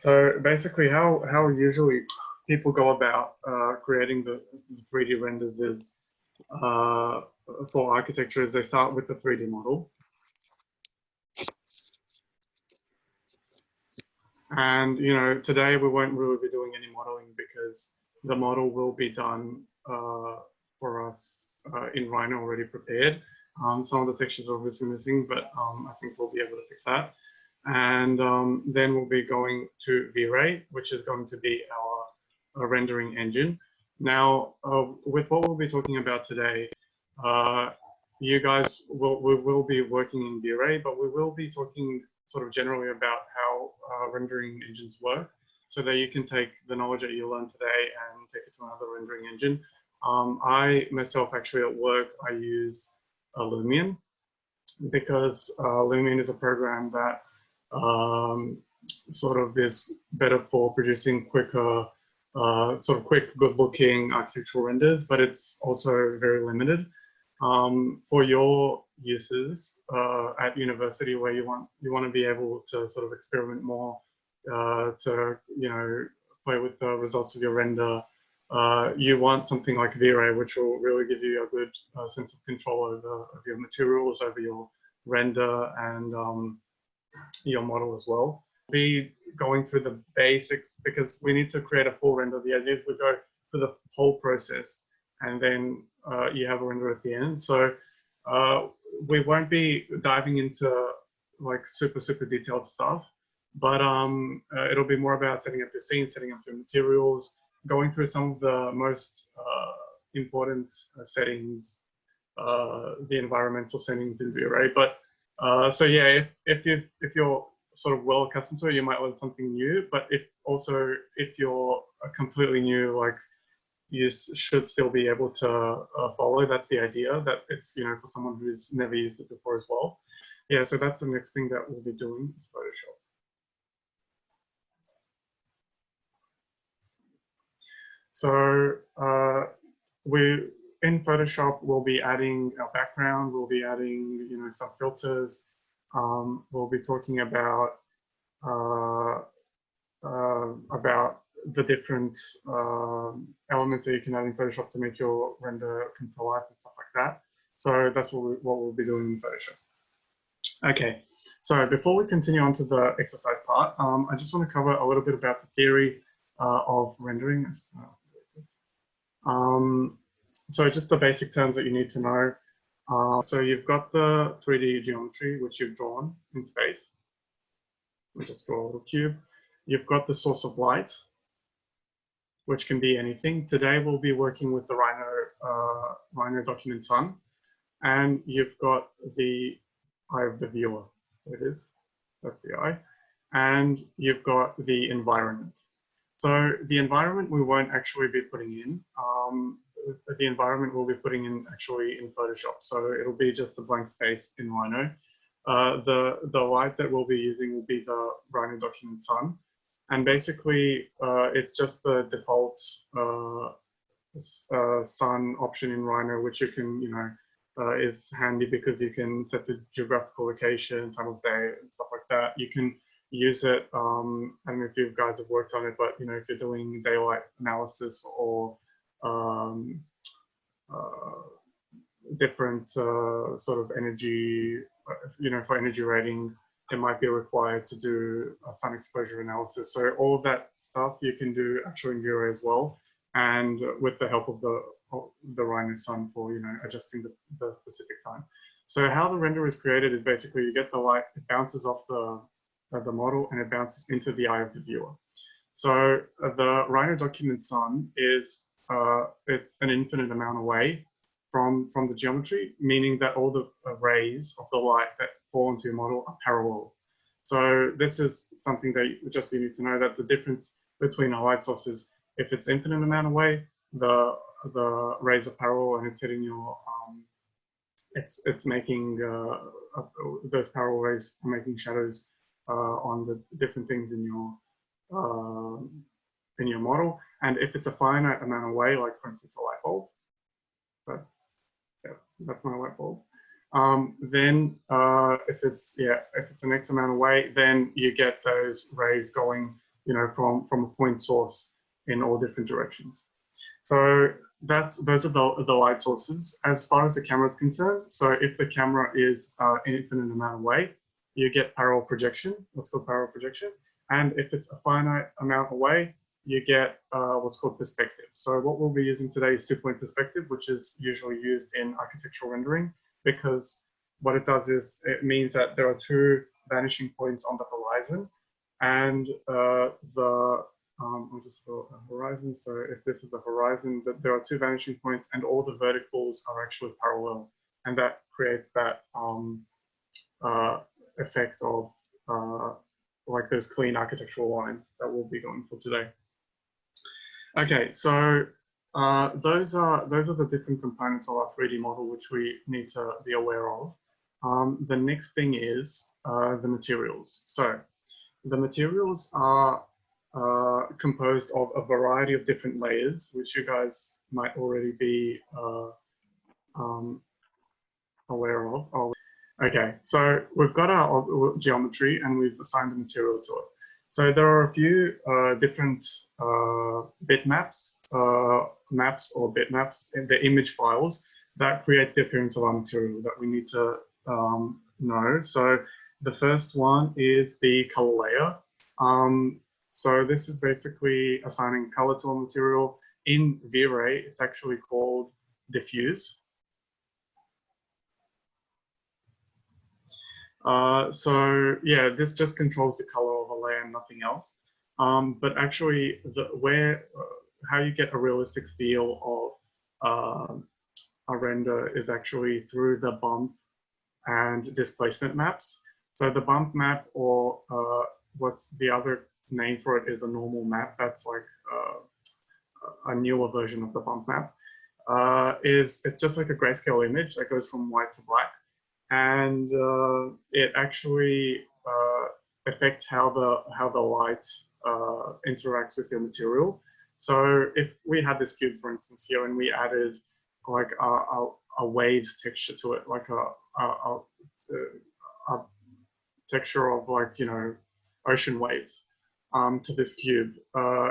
So basically how usually people go about creating the 3D renders is for architecture is they start with the 3D model. And, you know, today we won't really be doing any modeling because the model will be done for us in Rhino already prepared. Some of the textures are obviously missing, but I think we'll be able to fix that. And then we'll be going to Vray, which is going to be our rendering engine. Now, with what we'll be talking about today, you guys we will be working in Vray, but we will be talking sort of generally about how rendering engines work, so that you can take the knowledge that you learned today and take it to another rendering engine. I myself actually at work, I use Lumion because Lumion is a program that sort of is better for producing quicker, sort of quick, good-looking architectural renders, but it's also very limited. For your uses at university, where you want to be able to sort of experiment more, to play with the results of your render, you want something like Vray, which will really give you a good sense of control over your materials, over your render, and your model as well. We'll be going through the basics because we need to create a full render. The idea is we go through the whole process and then you have a render at the end. So we won't be diving into like super detailed stuff, but it'll be more about setting up your scene, setting up your materials, going through some of the most important settings, the environmental settings in Vray. But so yeah, if you're sort of well accustomed to it, you might learn something new. But if you're completely new, like, you should still be able to follow. That's the idea, that it's, you know, for someone who's never used it before as well. Yeah, so that's the next thing that we'll be doing, is Photoshop. So in Photoshop, we'll be adding our background, we'll be adding, you know, some filters. We'll be talking about the different elements that you can add in Photoshop to make your render come to life and stuff like that. So that's what we'll be doing in Photoshop. Okay, so before we continue on to the exercise part, I just want to cover a little bit about the theory of rendering. So just the basic terms that you need to know. So you've got the 3D geometry, which you've drawn in space. We just draw a little cube. You've got the source of light, which can be anything. Today we'll be working with the Rhino document sun, and you've got the eye of the viewer. There it is. That's the eye. And you've got the environment. So the environment we won't actually be putting in. The environment we'll be putting in actually in Photoshop. So it'll be just a blank space in Rhino. The light that we'll be using will be the Rhino document sun. And basically, it's just the default sun option in Rhino, which you can, you know, is handy because you can set the geographical location, time of day, and stuff like that. You can use it. I don't know if you guys have worked on it, but, you know, if you're doing daylight analysis or different sort of energy, you know, for energy rating, it might be required to do a sun exposure analysis. So all of that stuff you can do actually in Vray as well, and with the help of the Rhino sun for, you know, adjusting the specific time. So how the render is created is basically you get the light, it bounces off the model, and it bounces into the eye of the viewer. So the Rhino document sun is it's an infinite amount away from the geometry, meaning that all the rays of the light that fall into your model are parallel. So this is something that you need to know, that the difference between a light source is if it's infinite amount away, the rays are parallel and it's hitting your it's making those parallel rays are making shadows on the different things in your model. And if it's a finite amount away, like for instance a light bulb, that's my light bulb. Then if it's an X amount away, then you get those rays going from a point source in all different directions. So those are the light sources. As far as the camera is concerned, so if the camera is an infinite amount away, you get parallel projection, what's called parallel projection. And if it's a finite amount away, you get what's called perspective. So what we'll be using today is two-point perspective, which is usually used in architectural rendering, because what it does is it means that there are two vanishing points on the horizon, and I'll just draw a horizon. So if this is the horizon, there are two vanishing points, and all the verticals are actually parallel, and that creates that effect of like those clean architectural lines that we'll be going for today. Okay, so those are the different components of our 3D model which we need to be aware of. The next thing is the materials. So the materials are composed of a variety of different layers, which you guys might already be aware of. Okay, so we've got our geometry and we've assigned the material to it. So there are a few different bitmaps, maps or bitmaps in the image files that create the appearance of our material that we need to know. So the first one is the color layer. So this is basically assigning color to a material. In Vray, it's actually called diffuse. So yeah, this just controls the color of a layer and nothing else. But actually, how you get a realistic feel of a render is actually through the bump and displacement maps. So the bump map, or what's the other name for it, is a normal map. That's like a newer version of the bump map. It's just like a grayscale image that goes from white to black. And it actually affects how the light interacts with your material. So if we had this cube, for instance, here, and we added like a waves texture to it, like a texture of, like, ocean waves to this cube.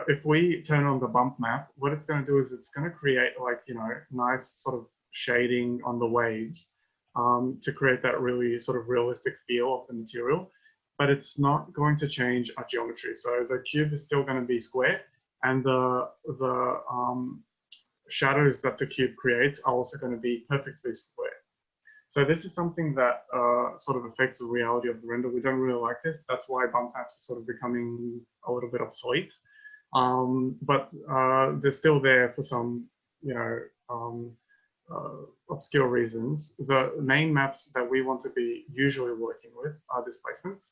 If we turn on the bump map, what it's going to do is it's going to create, like, nice sort of shading on the waves. To create that really sort of realistic feel of the material, but it's not going to change our geometry. So the cube is still going to be square, and the shadows that the cube creates are also going to be perfectly square. So this is something that sort of affects the reality of the render. We don't really like this. That's why bump maps are sort of becoming a little bit obsolete. But they're still there for some, obscure reasons. The main maps that we want to be usually working with are displacements.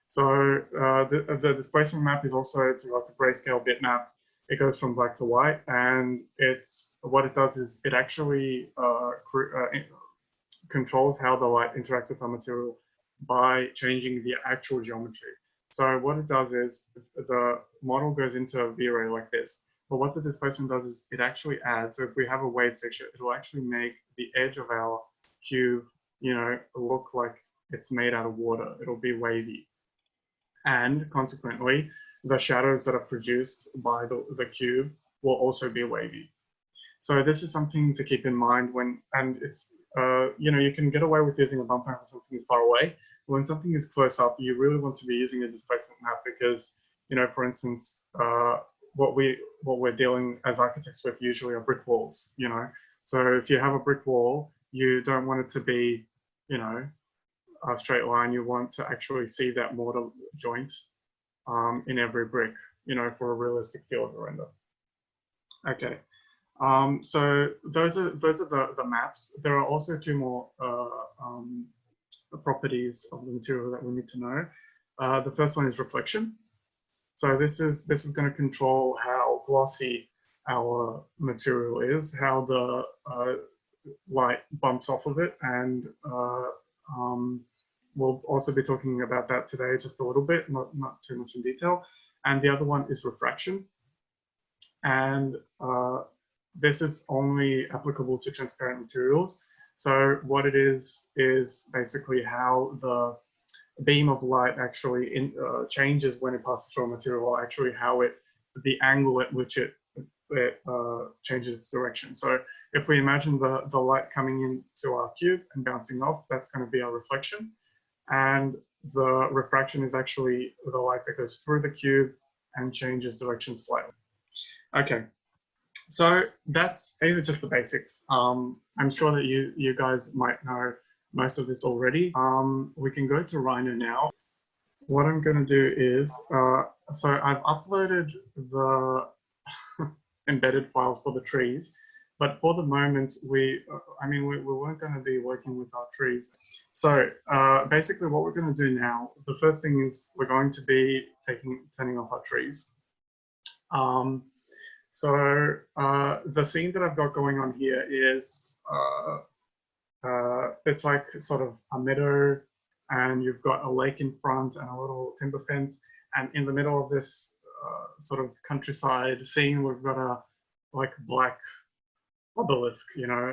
So the displacement map is also, it's like a grayscale bitmap. It goes from black to white, and what it does is it actually controls how the light interacts with our material by changing the actual geometry. So what it does is the model goes into Vray like this. But what the displacement does is it actually adds, so if we have a wave texture, it will actually make the edge of our cube, look like it's made out of water. It'll be wavy. And consequently, the shadows that are produced by the cube will also be wavy. So this is something to keep in mind and it's, you can get away with using a bump map if something is far away. When something is close up, you really want to be using a displacement map because, for instance, what we're dealing as architects with usually are brick walls, So if you have a brick wall, you don't want it to be, a straight line. You want to actually see that mortar joint in every brick, for a realistic feel of the render. Okay, so those are the maps. There are also two more properties of the material that we need to know. The first one is reflection. So this is going to control how glossy our material is, how the light bumps off of it, and we'll also be talking about that today just a little bit, not too much in detail. And the other one is refraction, and this is only applicable to transparent materials. So what it is basically how beam of light actually changes when it passes through a material, or actually how the angle at which it changes its direction. So if we imagine the light coming into our cube and bouncing off, that's going to be our reflection. And the refraction is actually the light that goes through the cube and changes direction slightly. Okay, so these are just the basics. I'm sure that you guys might know most of this already. We can go to Rhino now. What I'm going to do is, so I've uploaded the embedded files for the trees, but for the moment we weren't going to be working with our trees. So basically what we're going to do now, the first thing is we're going to be turning off our trees. So the scene that I've got going on here is it's like sort of a meadow, and you've got a lake in front and a little timber fence, and in the middle of this sort of countryside scene, we've got a black obelisk,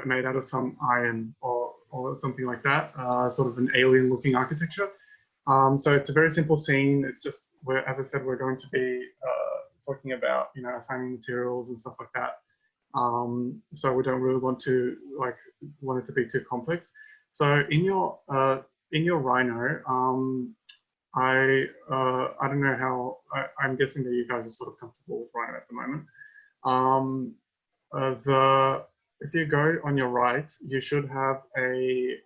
made out of some iron or something like that, sort of an alien looking architecture. So it's a very simple scene. It's just, as I said, we're going to be talking about, assigning materials and stuff like that. So we don't really want it to be too complex. So in your Rhino, I don't know how, I'm guessing that you guys are sort of comfortable with Rhino at the moment. If you go on your right, you should have a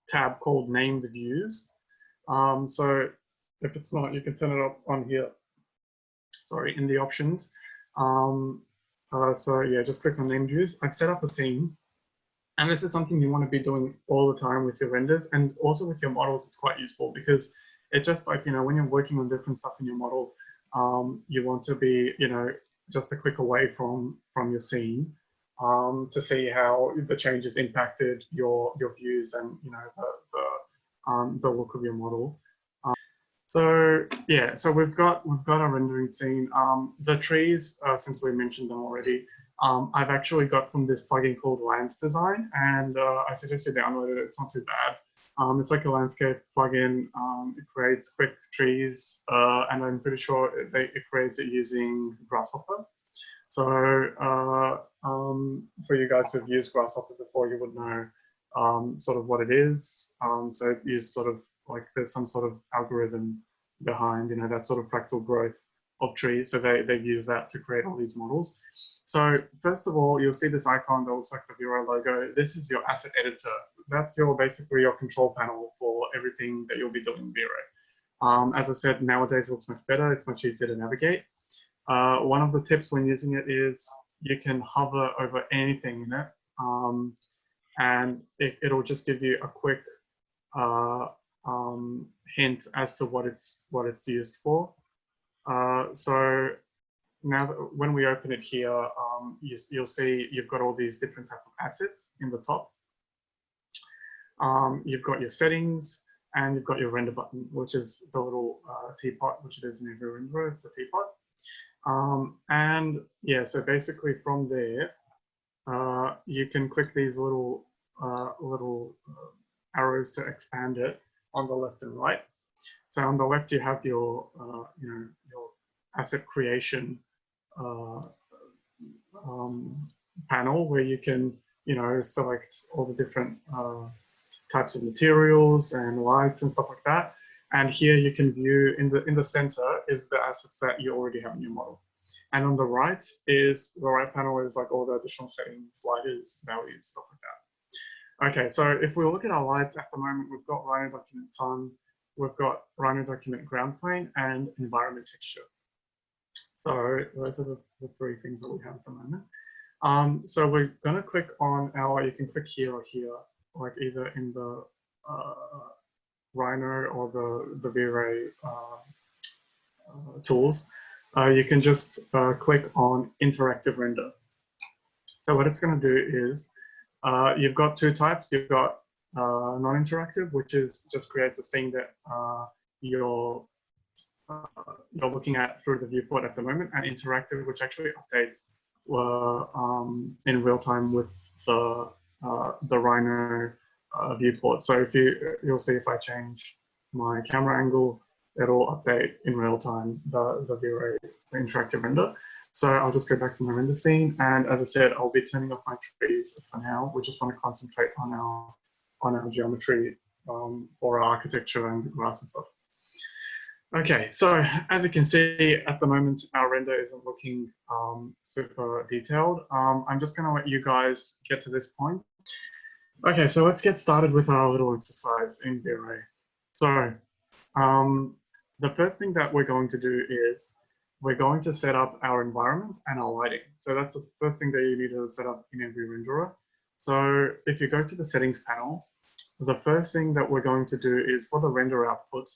tab called Named Views. So if it's not, you can turn it up on here. Sorry, in the options. So yeah, just click on Named Views. I've set up a scene. And this is something you want to be doing all the time with your renders, and also with your models. It's quite useful because it's just like, when you're working on different stuff in your model, you want to be, just a click away from your scene to see how the changes impacted your views and, the look of your model. So yeah, so we've got our rendering scene. The trees, since we mentioned them already, I've actually got from this plugin called Lands Design, and I suggest you download it. It's not too bad. It's like a landscape plugin. It creates quick trees, and I'm pretty sure it creates it using Grasshopper. So for you guys who've used Grasshopper before, you would know sort of what it is. So it uses sort of there's some sort of algorithm behind, that sort of fractal growth of trees. So they've used that to create all these models. So first of all, you'll see this icon that looks like the Vray logo. This is your asset editor. That's basically your control panel for everything that you'll be doing in Vray. As I said, nowadays it looks much better. It's much easier to navigate. One of the tips when using it is you can hover over anything in it, and it'll just give you a quick hint as to what it's used for. So now when we open it here, you'll see you've got all these different type of assets in the top. You've got your settings, and you've got your render button, which is the little teapot, which it is in every renderer. It's a teapot. And yeah, so basically from there, you can click these little arrows to expand it on the left and right. So on the left, you have your your asset creation panel, where you can select all the different types of materials and lights and stuff like that. And here you can view in the center is the assets that you already have in your model. And on the right panel is like all the additional settings, sliders, values, stuff like that. Okay, so if we look at our lights at the moment, we've got Rhino Document Sun, we've got Rhino Document Ground Plane, and Environment Texture. So those are the three things that we have at the moment. So we're going to click on you can click here or here, like either in the Rhino or the Vray tools. You can just click on Interactive Render. So what it's going to do is, you've got two types. You've got non-interactive, which just creates a scene that you're looking at through the viewport at the moment, and interactive, which actually updates in real time with the Rhino viewport. So if you'll see if I change my camera angle, it'll update in real time the Vray interactive render. So I'll just go back to my render scene, and as I said, I'll be turning off my trees for now. We just want to concentrate on our geometry or our architecture and grass and stuff. Okay, so as you can see, at the moment, our render isn't looking super detailed. I'm just going to let you guys get to this point. Okay, so let's get started with our little exercise in Vray. So the first thing that we're going to do is we're going to set up our environment and our lighting. So that's the first thing that you need to set up in every renderer. So if you go to the settings panel, the first thing that we're going to do is for the render output,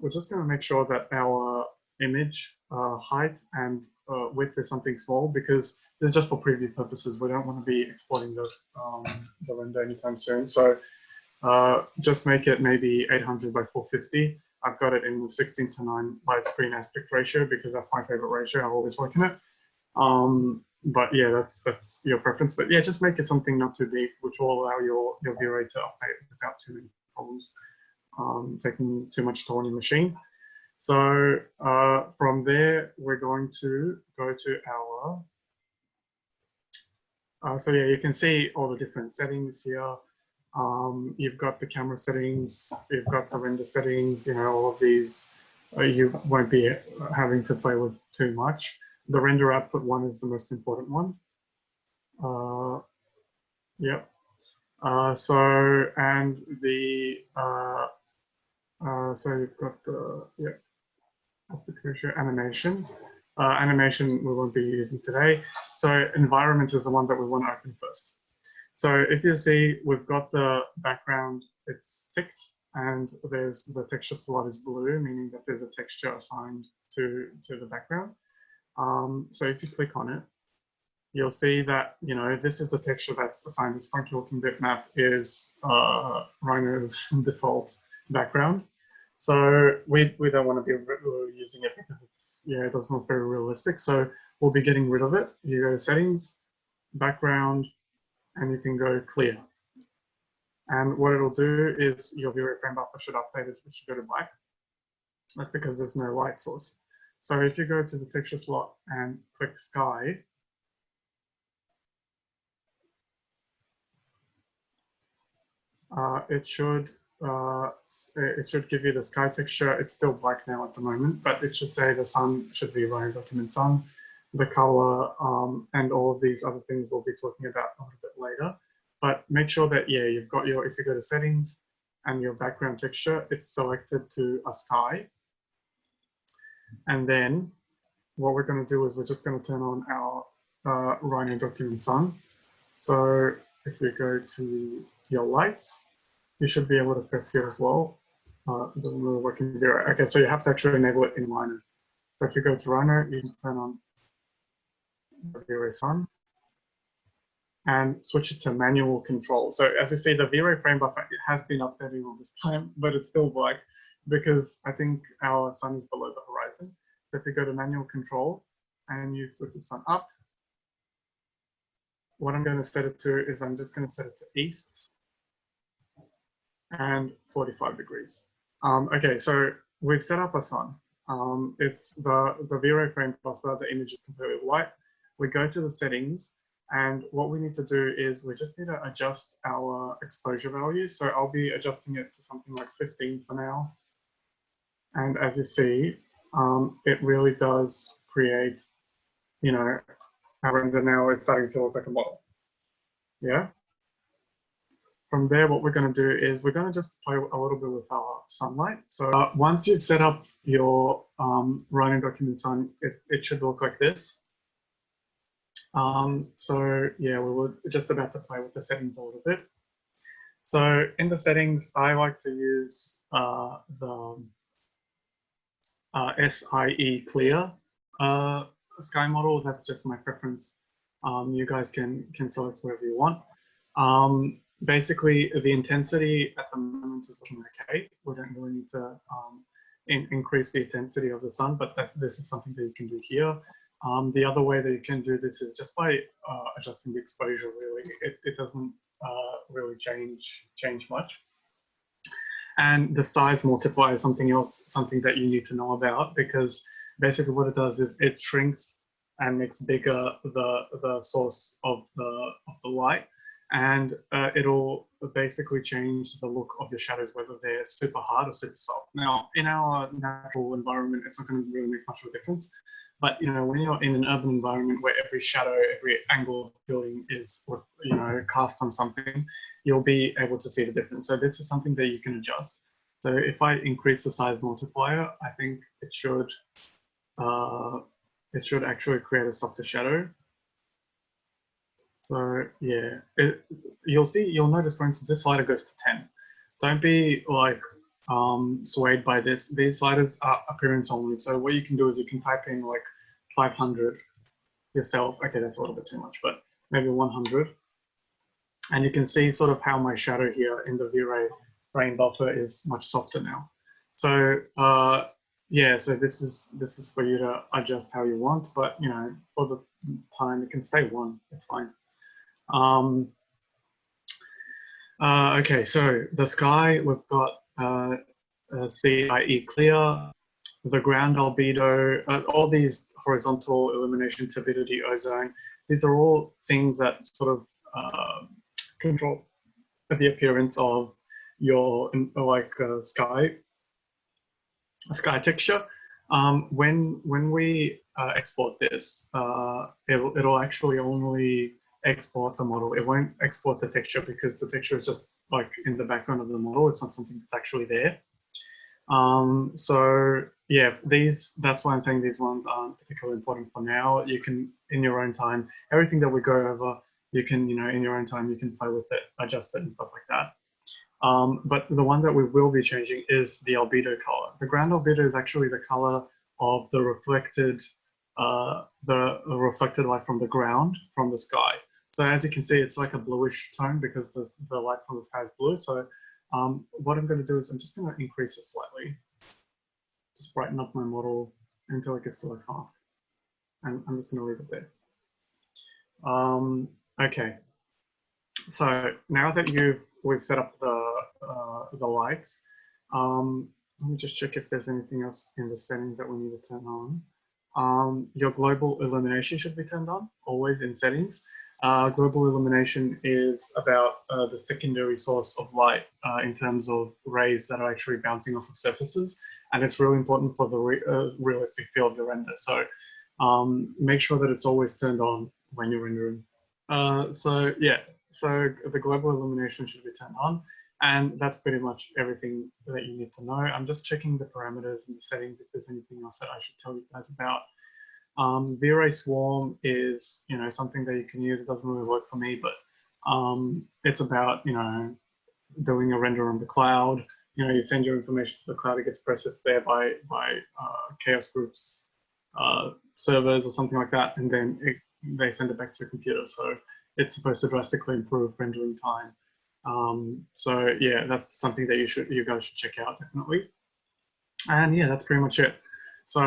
we're just going to make sure that our image height and width is something small, because this is just for preview purposes. We don't want to be exporting the render anytime soon. So just make it maybe 800 by 450. I've got it in the 16:9 widescreen aspect ratio because that's my favorite ratio. I always work in it. But yeah, that's your preference. But yeah, just make it something not too big, which will allow your Vray to update without too many problems, taking too much toll on your machine. So from there, we're going to go to our, so yeah, you can see all the different settings here. You've got the camera settings, you've got the render settings, you know, all of these you won't be having to play with too much. The render output one is the most important one. Yep. So, and the, so you've got the, yep, aspect ratio animation. Animation we won't be using today. So environment is the one that we want to open first. So if you see, we've got the background, it's ticked, and there's the texture slot is blue, meaning that there's a texture assigned to the background. So if you click on it, you'll see that, you know, this is the texture that's assigned. This funky looking bitmap is Rhino's default background. So we don't want to be using it because it's, yeah, it doesn't look very realistic. So we'll be getting rid of it. You go to settings, background, and you can go clear. And what it'll do is your Vray frame buffer should update it, it should go to black. That's because there's no light source. So if you go to the texture slot and click sky, it should give you the sky texture. It's still black now at the moment, but it should say the sun should be Rhino document sun. The color and all of these other things we'll be talking about a little bit later. But make sure that, yeah, you've got your, if you go to settings and your background texture, it's selected to a sky. And then what we're going to do is we're just going to turn on our Rhino document sun. So if we go to your lights, you should be able to press here as well. It doesn't really work in Vray. Okay, so you have to actually enable it in Rhino. So if you go to Rhino, you can turn on the Vray sun and switch it to manual control. So as you see, the Vray frame buffer, it has been updating all this time, but it's still black because I think our sun is below the horizon. So if you go to manual control and you flip the sun up, what I'm going to set it to is I'm just going to set it to east and 45 degrees. Okay, so we've set up a sun. It's the Vray frame buffer, the image is completely white. We go to the settings, and what we need to do is we just need to adjust our exposure value. So I'll be adjusting it to something like 15 for now. And as you see, it really does create, you know, our render now is starting to look like a model. Yeah. From there, what we're going to do is we're going to just play a little bit with our sunlight. So once you've set up your Rhino document sun, it should look like this. So yeah, we were just about to play with the settings a little bit. So in the settings, I like to use the SIE clear sky model. That's just my preference. You guys can select whatever you want. Basically, the intensity at the moment is looking okay. We don't really need to increase the intensity of the sun, but this is something that you can do here. The other way that you can do this is just by adjusting the exposure, really. It doesn't really change much. And the size multiplier is something else, something that you need to know about, because basically what it does is it shrinks and makes bigger the source of the light, and it'll basically change the look of your shadows, whether they're super hard or super soft. Now, in our natural environment, it's not going to really make much of a difference. But when you're in an urban environment where every shadow, every angle of the building is, cast on something, you'll be able to see the difference. So this is something that you can adjust. So if I increase the size multiplier, I think it should actually create a softer shadow. So yeah, you'll notice, for instance, this slider goes to 10. Don't be like swayed by this. These sliders are appearance only. So what you can do is you can type in like 500 yourself. Okay, that's a little bit too much, but maybe 100. And you can see sort of how my shadow here in the V-Ray frame buffer is much softer now. So yeah, so this is for you to adjust how you want, but for the time it can stay 1. It's fine. Okay, so the sky, we've got CIE clear, the ground albedo, all these horizontal illumination, turbidity, ozone. These are all things that sort of control the appearance of your sky texture. When we export this, it'll actually only export the model. It won't export the texture, because the texture is just like in the background of the model. It's not something that's actually there. So yeah, that's why I'm saying these ones aren't particularly important for now. You can, in your own time, everything that we go over, you can, in your own time, you can play with it, adjust it and stuff like that. But the one that we will be changing is the albedo color. The ground albedo is actually the color of the reflected light from the ground, from the sky. So as you can see, it's like a bluish tone because the light from the sky is blue. So what I'm going to do is I'm just going to increase it slightly. Just brighten up my model until it gets to like half. And I'm just going to leave it there. Okay. So now that we've set up the lights, let me just check if there's anything else in the settings that we need to turn on. Your global illumination should be turned on, always in settings. Global illumination is about the secondary source of light in terms of rays that are actually bouncing off of surfaces, and it's really important for the realistic feel of the render. So make sure that it's always turned on when you're rendering. So yeah, so the global illumination should be turned on, and that's pretty much everything that you need to know. I'm just checking the parameters and the settings if there's anything else that I should tell you guys about. V-Ray Swarm is, something that you can use. It doesn't really work for me, but it's about, doing a render on the cloud. You send your information to the cloud, it gets processed there by Chaos Group's servers or something like that, and then they send it back to your computer. So it's supposed to drastically improve rendering time. So yeah, that's something that you guys should check out, definitely. And yeah, that's pretty much it. So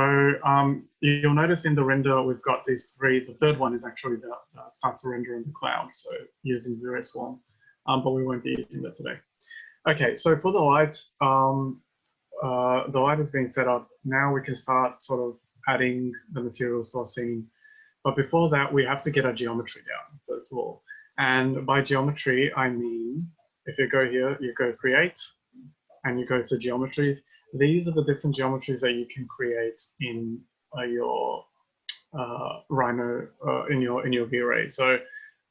you'll notice in the render, we've got these 3. The third one is actually the start to render in the cloud, so using V-Ray Swarm, but we won't be using that today. Okay, so for the light is being set up. Now we can start sort of adding the materials to our scene. But before that, we have to get our geometry down, first of all. And by geometry, I mean, if you go here, you go create, and you go to geometries. These are the different geometries that you can create in your Rhino, in your V-Ray. So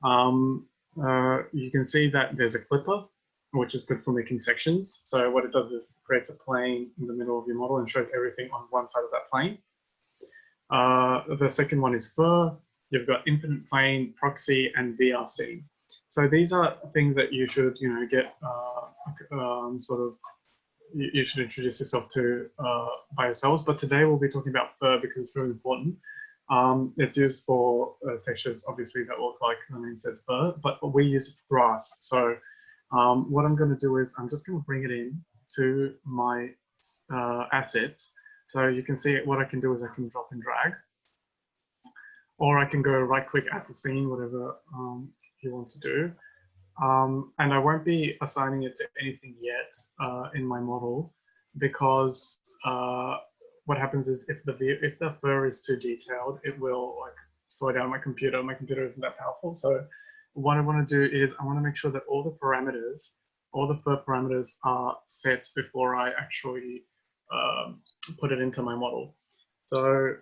you can see that there's a clipper, which is good for making sections. So what it does is creates a plane in the middle of your model and shows everything on one side of that plane. The second one is fur. You've got infinite plane, proxy, and VRC. So these are things that you should, get you should introduce yourself to by yourselves. But today we'll be talking about fur because it's really important. It's used for textures, obviously, that look like the name says fur, but we use it for grass. So what I'm going to do is I'm just going to bring it in to my assets. So you can see what I can do is I can drop and drag, or I can go right click, add to scene, whatever you want to do. And I won't be assigning it to anything yet in my model, because what happens is if the fur is too detailed, it will like slow down my computer. My computer isn't that powerful. So what I want to do is I want to make sure that all the parameters, all the fur parameters are set before I actually put it into my model. So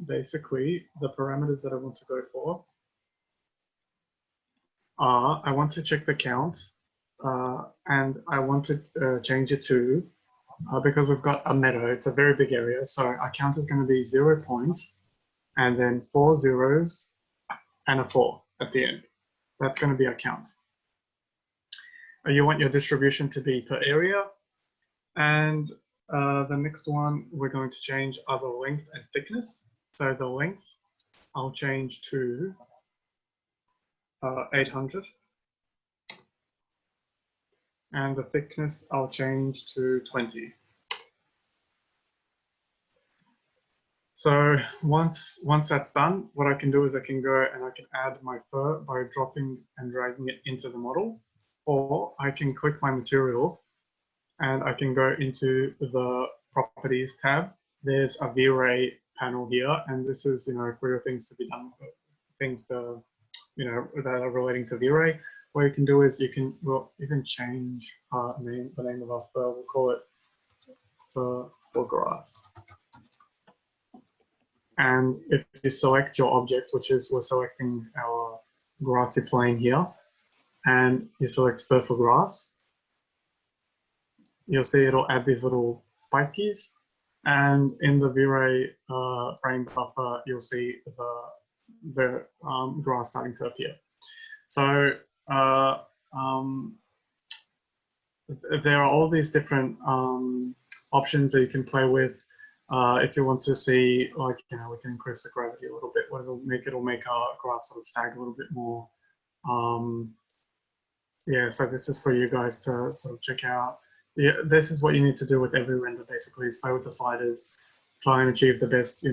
basically, the parameters that I want to go for are, I want to check the count, and I want to change it to, because we've got a meadow, it's a very big area, so our count is going to be 0 points, and then 4 zeros, and a 4 at the end. That's going to be our count. You want your distribution to be per area, and the next one we're going to change are the length and thickness. So the length I'll change to 800, and the thickness I'll change to 20. So once that's done, what I can do is I can go and I can add my fur by dropping and dragging it into the model, or I can click my material and I can go into the properties tab. There's a Vray panel here, and this is, for your things to be done, things to, that are relating to Vray. What you can do is you can change the name of our fur. We'll call it fur for grass. And if you select your object, which is, we're selecting our grassy plain here, and you select fur for grass, you'll see it'll add these little spikies. And in the Vray frame buffer, you'll see the grass starting to appear. So there are all these different options that you can play with. If you want to see, like, we can increase the gravity a little bit. What it'll make our grass sort of sag a little bit more. Yeah, so this is for you guys to sort of check out. Yeah, this is what you need to do with every render, basically, is play with the sliders, try and achieve the best,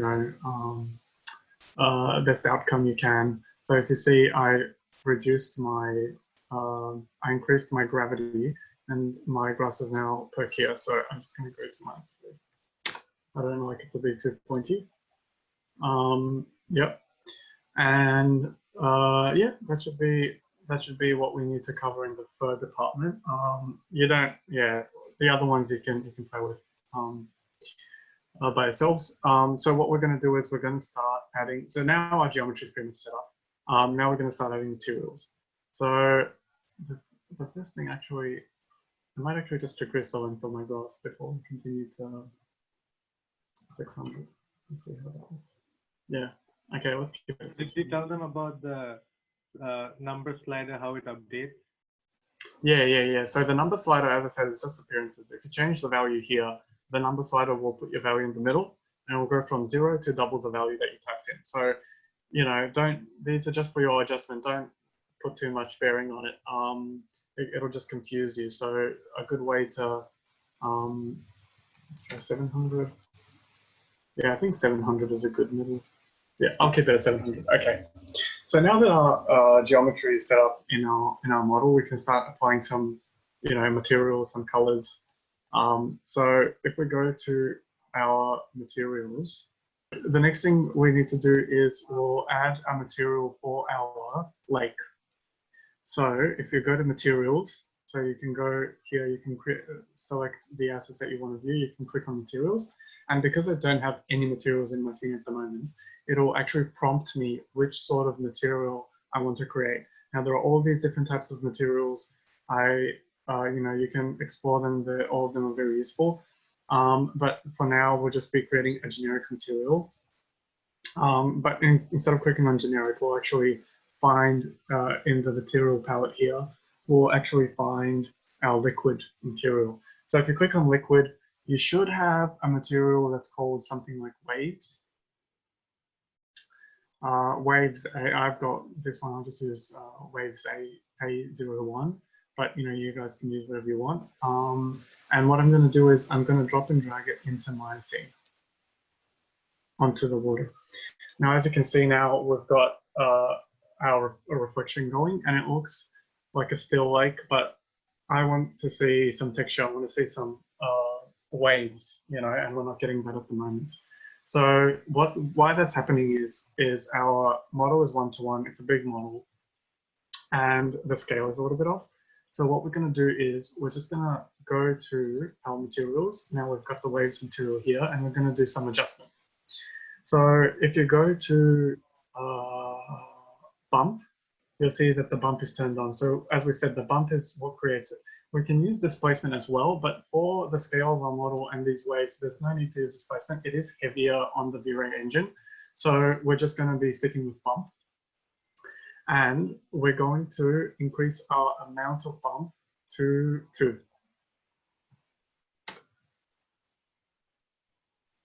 best outcome you can. So if you see, I reduced my, I increased my gravity, and my grass is now per here. So I'm just going to go to my, I don't like it to be too pointy. Yep. And yeah, that should be what we need to cover in the fur department. The other ones you can play with by yourselves. So what we're going to do is we're going to start adding. So now our geometry is pretty much set up. Now we're going to start adding materials. So the first thing, actually, I might actually just decrease the length of my grass before we continue to 600. Let's see how that works. Yeah. Okay, let's keep it. Did you tell them about the number slider, how it updates? Yeah. So the number slider, as I said, is just appearances. If you change the value here, the number slider will put your value in the middle, and it will go from 0 to double the value that you typed in. So, these are just for your adjustment. Don't put too much bearing on it. It'll just confuse you. So a good way to, let's try 700. Yeah, I think 700 is a good middle. Yeah, I'll keep it at 700. Okay. So now that our geometry is set up in our model, we can start applying some, materials, some colors. So if we go to our materials, the next thing we need to do is we'll add a material for our lake. So if you go to materials, so you can go here, you can select the assets that you want to view, you can click on materials. And because I don't have any materials in my scene at the moment, it'll actually prompt me which sort of material I want to create. Now there are all these different types of materials. You can explore them. All of them are very useful. But for now, we'll just be creating a generic material. But instead of clicking on generic, we'll actually find in the material palette here, we'll actually find our liquid material. So if you click on liquid, you should have a material that's called something like waves. Waves, I've got this one, I'll just use waves A01, but you guys can use whatever you want. And what I'm going to do is I'm going to drop and drag it into my scene, onto the water. Now, as you can see now, we've got our reflection going, and it looks like a still lake, but I want to see some texture. I want to see some waves, you know, and we're not getting that at the moment. So why that's happening is our model is 1-to-1. It's a big model, and the scale is a little bit off. So what we're going to do is we're just going to go to our materials. Now we've got the waves material here, and we're going to do some adjustment. So if you go to bump, you'll see that the bump is turned on. So as we said, the bump is what creates it. We can use displacement as well, but for the scale of our model and these waves, there's no need to use displacement. It is heavier on the Vray engine. So we're just going to be sticking with bump. And we're going to increase our amount of bump to 2.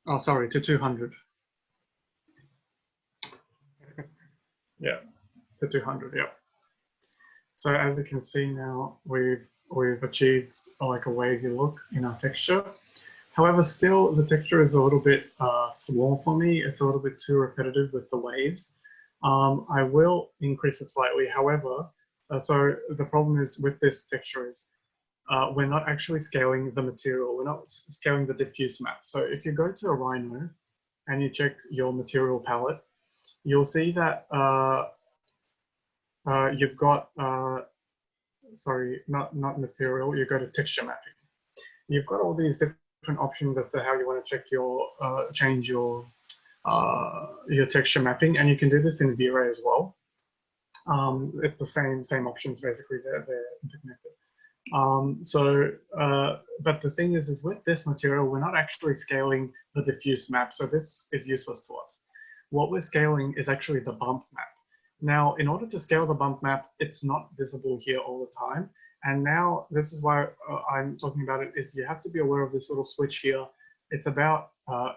Oh, sorry, to 200. Yeah, to 200, yeah. So as you can see now, we've achieved like a wavy look in our texture. However, still the texture is a little bit small for me. It's a little bit too repetitive with the waves. I will increase it slightly. However, so the problem is with this texture is we're not actually scaling the material. We're not scaling the diffuse map. So if you go to a Rhino and you check your material palette, you'll see that you've got, sorry, not material, you go to texture mapping. You've got all these different options as to how you want to check your, change your texture mapping, and you can do this in Vray as well. It's the same options basically, they're interconnected. But the thing is with this material, we're not actually scaling the diffuse map, so this is useless to us. What we're scaling is actually the bump map. Now, in order to scale the bump map, it's not visible here all the time. And now this is why I'm talking about it, is you have to be aware of this little switch here. It's about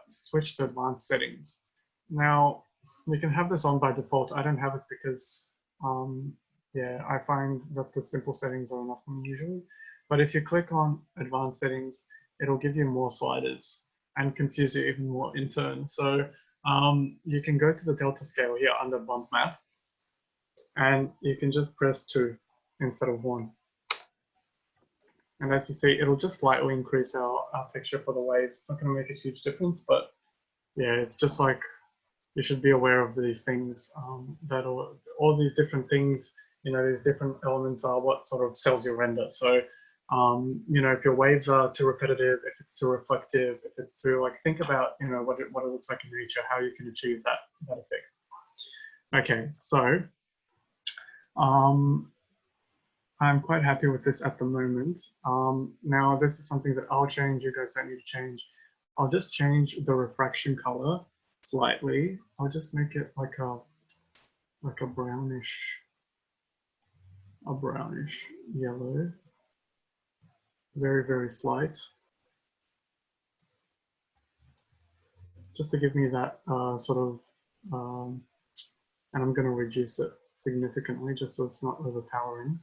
switch to advanced settings. Now, you can have this on by default. I don't have it because, yeah, I find that the simple settings are enough for me usually. But if you click on advanced settings, it'll give you more sliders and confuse you even more in turn. So you can go to the delta scale here under bump map, and you can just press 2 instead of 1. And as you see, it'll just slightly increase our texture for the wave. It's not going to make a huge difference, but yeah, it's just like you should be aware of these things, that all these different things, you know, these different elements are what sort of sells your render. So, you know, if your waves are too repetitive, if it's too reflective, if it's too, like, think about, you know, what it looks like in nature, how you can achieve that effect. Okay, so I'm quite happy with this at the moment. Now this is something that I'll change, you guys don't need to change. I'll just change the refraction color slightly. I'll just make it like a brownish yellow. Very, very slight. Just to give me that sort of, and I'm going to reduce it significantly just so it's not overpowering.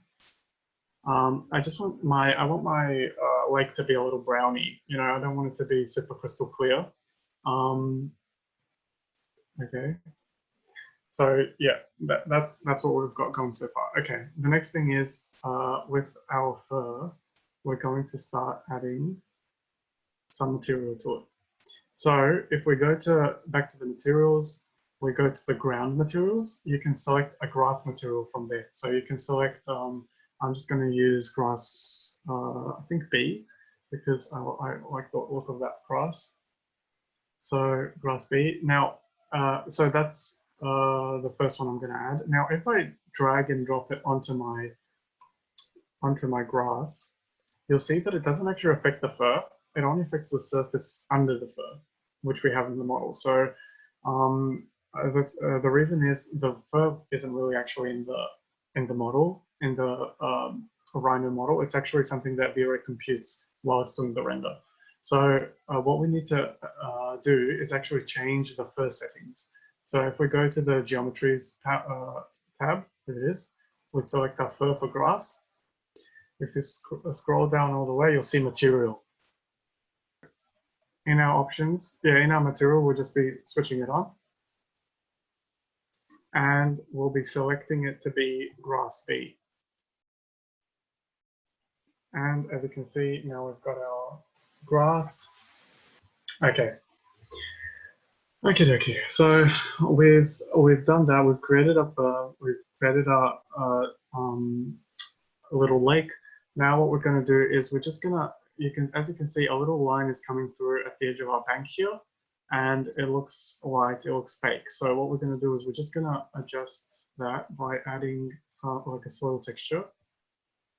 I just want my lake to be a little browny. You know, I don't want it to be super crystal clear. Okay. So yeah, that's what we've got going so far. Okay. The next thing is with our fur, we're going to start adding some material to it. So if we go back to the materials, we go to the ground materials, you can select a grass material from there. So you can select, I'm just going to use grass, I think B, because I like the look of that grass. So grass B. Now, so that's the first one I'm going to add. Now, if I drag and drop it onto my grass, you'll see that it doesn't actually affect the fur. It only affects the surface under the fur, which we have in the model. So the reason is the fur isn't really actually in the model, in the Rhino model. It's actually something that Vray computes while it's doing the render. So what we need to do is actually change the fur settings. So if we go to the geometries tab, here it is, we select our fur for grass. If you scroll down all the way, you'll see material. In our options, in our material, we'll just be switching it on. And we'll be selecting it to be grass B. And as you can see, now we've got our grass. Okay. Okay. So we've done that. We've created a little lake. Now what we're going to do is we're just going to, as you can see, a little line is coming through at the edge of our bank here, and it looks fake. So what we're going to do is we're just going to adjust that by adding like a soil texture.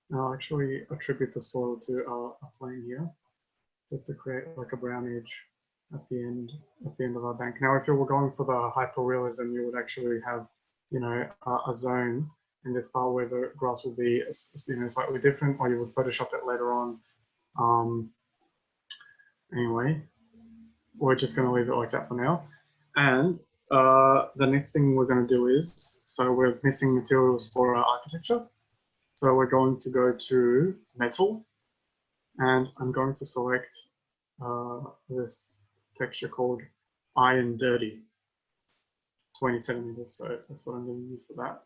Now I'll actually attribute the soil to a plane here, just to create like a brown edge at the end of our bank. Now if you were going for the hyperrealism, you would actually have, you know, a zone in this file where the grass will be, you know, slightly different, or you would Photoshop it later on. Anyway, we're just going to leave it like that for now. And the next thing we're going to do is, so we're missing materials for our architecture. So we're going to go to metal, and I'm going to select this texture called Iron Dirty, 20 centimeters. So that's what I'm going to use for that.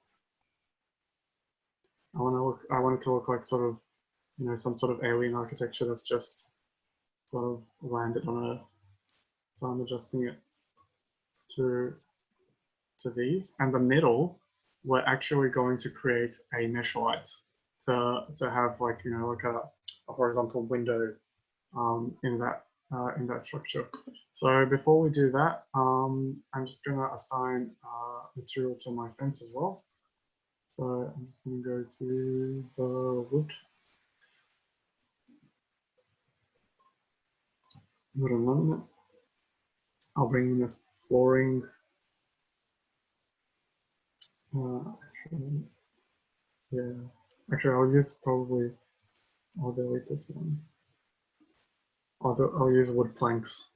I want it to look like sort of, you know, some sort of alien architecture that's just sort of landed on Earth. So I'm adjusting it to these. And the middle, we're actually going to create a mesh light to have, like, you know, like a horizontal window in that structure. So before we do that, I'm just going to assign material to my fence as well. So I'm just going to go to the wood. Wood alignment. I'll bring in the flooring. Actually, I'll use I'll delete this one. I'll use wood planks.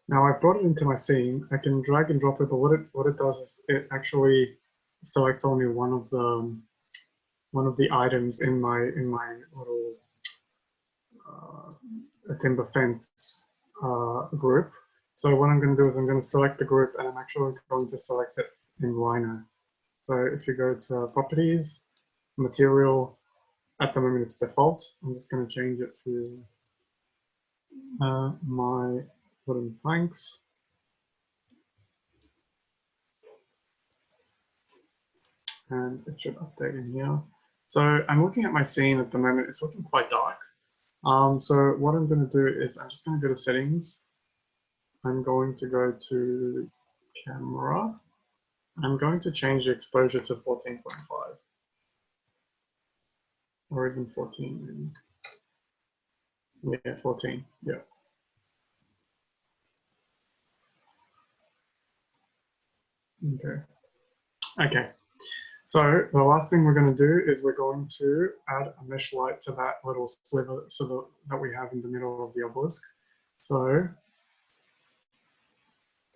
Now I've brought it into my scene. I can drag and drop it, but what it does is it actually selects only one of the items in my little timber fence group. So what I'm going to do is I'm going to select the group, and I'm actually going to select it in Rhino. So if you go to properties, material, at the moment it's default. I'm just going to change it to my wooden planks. And it should update in here. So I'm looking at my scene at the moment. It's looking quite dark. So what I'm going to do is I'm just going to go to settings. I'm going to go to camera. I'm going to change the exposure to 14.5 or even 14. Yeah, 14. Yeah. Okay. So the last thing we're going to do is we're going to add a mesh light to that little sliver that we have in the middle of the obelisk. So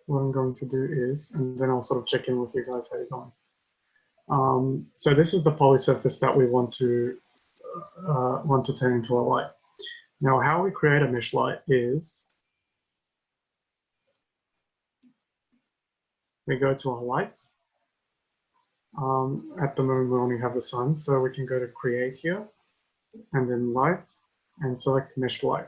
what I'm going to do is, and then I'll sort of check in with you guys how you're going. So this is the poly surface that we want to turn into a light. Now, how we create a mesh light is we go to our lights. At the moment, we only have the sun, so we can go to create here, and then lights, and select mesh light.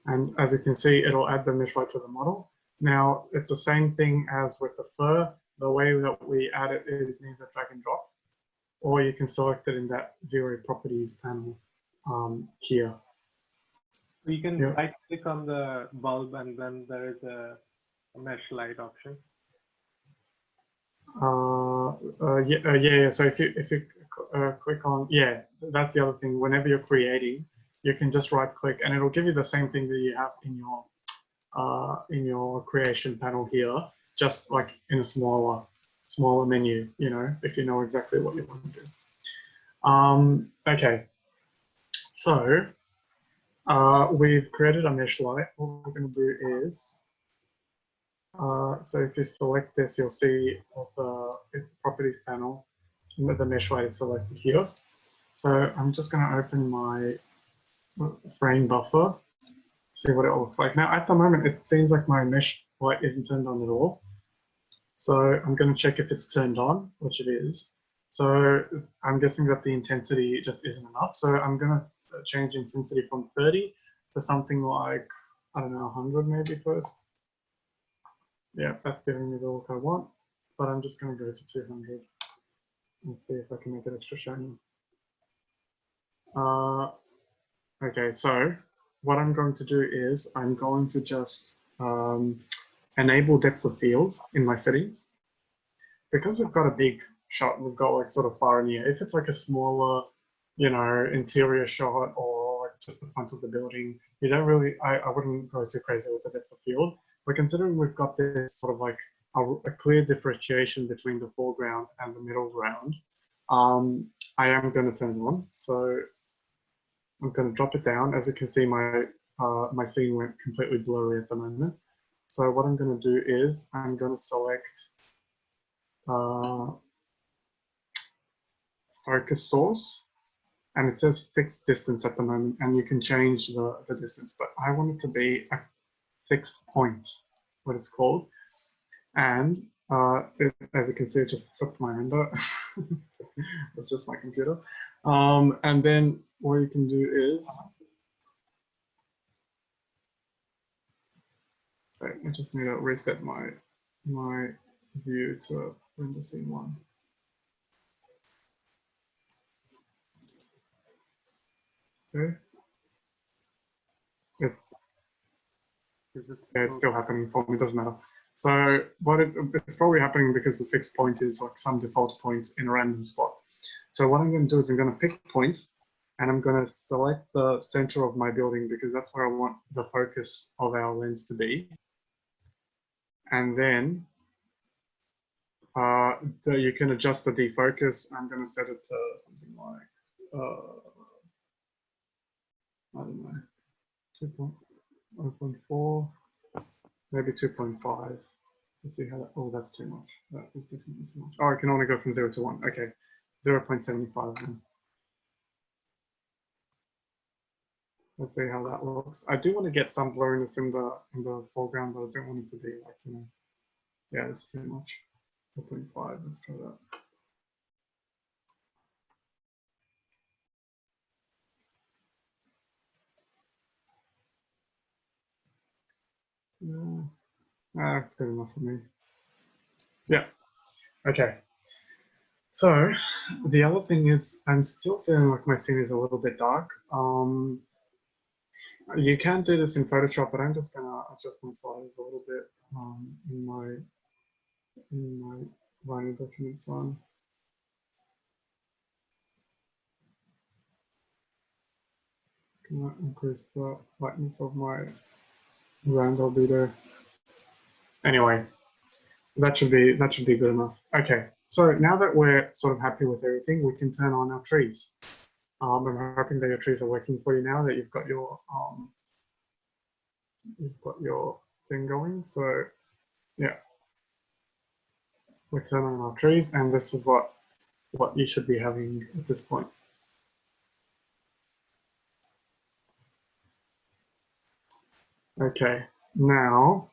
And as you can see, it'll add the mesh light to the model. Now, it's the same thing as with the fur. The way that we add it is you can either drag and drop, or you can select it in that Vray properties panel here. You can right click on the bulb, and then there is a mesh light option. Yeah. So if you click on, yeah, that's the other thing. Whenever you're creating, you can just right click, and it'll give you the same thing that you have in your creation panel here, just like in a smaller menu. You know, if you know exactly what you want to do. Okay. So we've created a mesh light. What we're going to do is, so if you select this, you'll see the properties panel, the mesh light is selected here. So I'm just going to open my frame buffer, see what it looks like. Now, at the moment, it seems like my mesh light isn't turned on at all. So I'm going to check if it's turned on, which it is. So I'm guessing that the intensity just isn't enough. So I'm going to change intensity from 30 to something like, I don't know, 100 maybe first. Yeah, that's giving me the look I want, but I'm just going to go to 200 and see if I can make it extra shiny. Okay, so what I'm going to do is I'm going to just enable depth of field in my settings. Because we've got a big shot, we've got like sort of far in the air. If it's like a smaller, you know, interior shot or like just the front of the building, you don't really, I wouldn't go too crazy with the depth of field. But considering we've got this sort of like a clear differentiation between the foreground and the middle ground, I am going to turn it on. So I'm going to drop it down. As you can see, my my scene went completely blurry at the moment. So what I'm going to do is I'm going to select focus source, and it says fixed distance at the moment, and you can change the distance, but I want it to be a fixed point, what it's called. And as you can see, it just flipped my window. It's just my computer. And then what you can do is, I just need to reset my view to render scene 1. Okay. It's still happening for me, it doesn't matter. So it's probably happening because the fixed point is like some default point in a random spot. So what I'm going to do is I'm going to pick a point, and I'm going to select the center of my building because that's where I want the focus of our lens to be. And then you can adjust the defocus. I'm going to set it to something like, I don't know, 2.4, maybe 2.5. Let's see how that, oh, that's too much. That is definitely too much. Oh, I can only go from 0 to 1. Okay, 0.75 then. Let's see how that looks. I do want to get some blurriness in the foreground, but I don't want it to be like, you know, yeah, it's too much. 4.5, let's try that. No, that's good enough for me. Yeah, okay. So the other thing is I'm still feeling like my scene is a little bit dark. You can do this in Photoshop, but I'm just gonna adjust my size a little bit in my Rhino documents one. Can I increase the lightness of my round albedo? Anyway, that should be good enough. Okay, so now that we're sort of happy with everything, we can turn on our trees. I'm hoping that your trees are working for you now that you've got your thing going. So yeah, we turn on our trees, and this is what you should be having at this point. Okay, now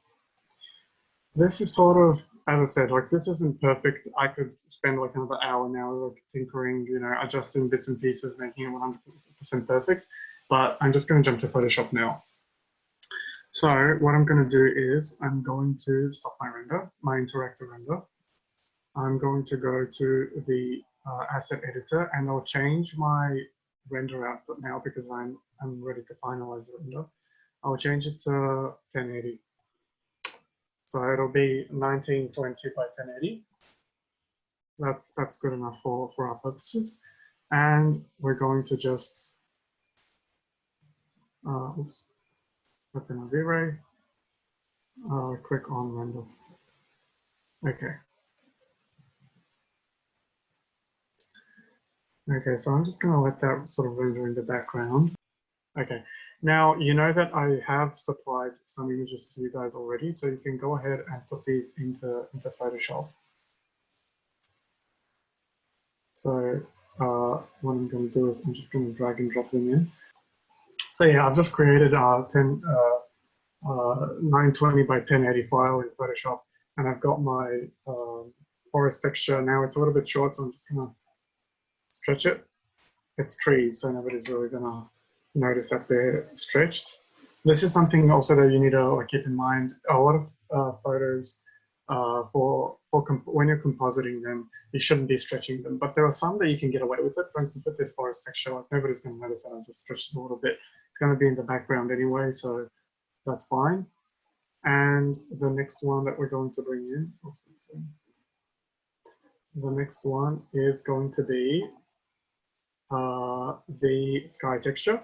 this is sort of, as I said, like this isn't perfect. I could spend like another hour now like tinkering, you know, adjusting bits and pieces, making it 100% perfect. But I'm just going to jump to Photoshop now. So what I'm going to do is I'm going to stop my render, my interactive render. I'm going to go to the asset editor, and I'll change my render output now because I'm ready to finalize the render. I'll change it to 1080. So it'll be 1920 by 1080. That's good enough for our purposes. And we're going to just oops, open our V-Ray, click on render. Okay. Okay, so I'm just going to let that sort of render in the background. Okay, now you know that I have supplied some images to you guys already, so you can go ahead and put these into Photoshop. So what I'm going to do is I'm just going to drag and drop them in. So yeah, I've just created a 920 by 1080 file in Photoshop, and I've got my forest texture. Now it's a little bit short, so I'm just going to stretch it. It's trees, so nobody's really gonna notice that they're stretched. This is something also that you need to like keep in mind. A lot of photos when you're compositing them, you shouldn't be stretching them. But there are some that you can get away with it. For instance, with this forest texture, like nobody's gonna notice that I just stretched it a little bit. It's gonna be in the background anyway, so that's fine. And the next one that we're going to bring in, the next one is going to be the sky texture.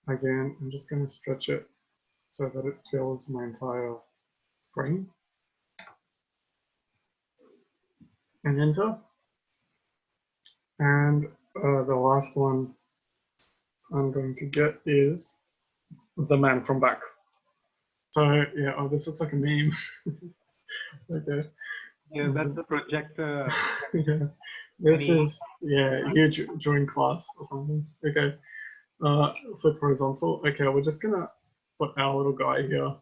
Again, I'm just going to stretch it so that it fills my entire screen. And enter. And the last one I'm going to get is the man from back. So yeah, oh, this looks like a meme. Okay. Yeah, that's the projector. Yeah. This is, yeah, huge drawing class or something. Okay. Flip horizontal. Okay, we're just gonna put our little guy here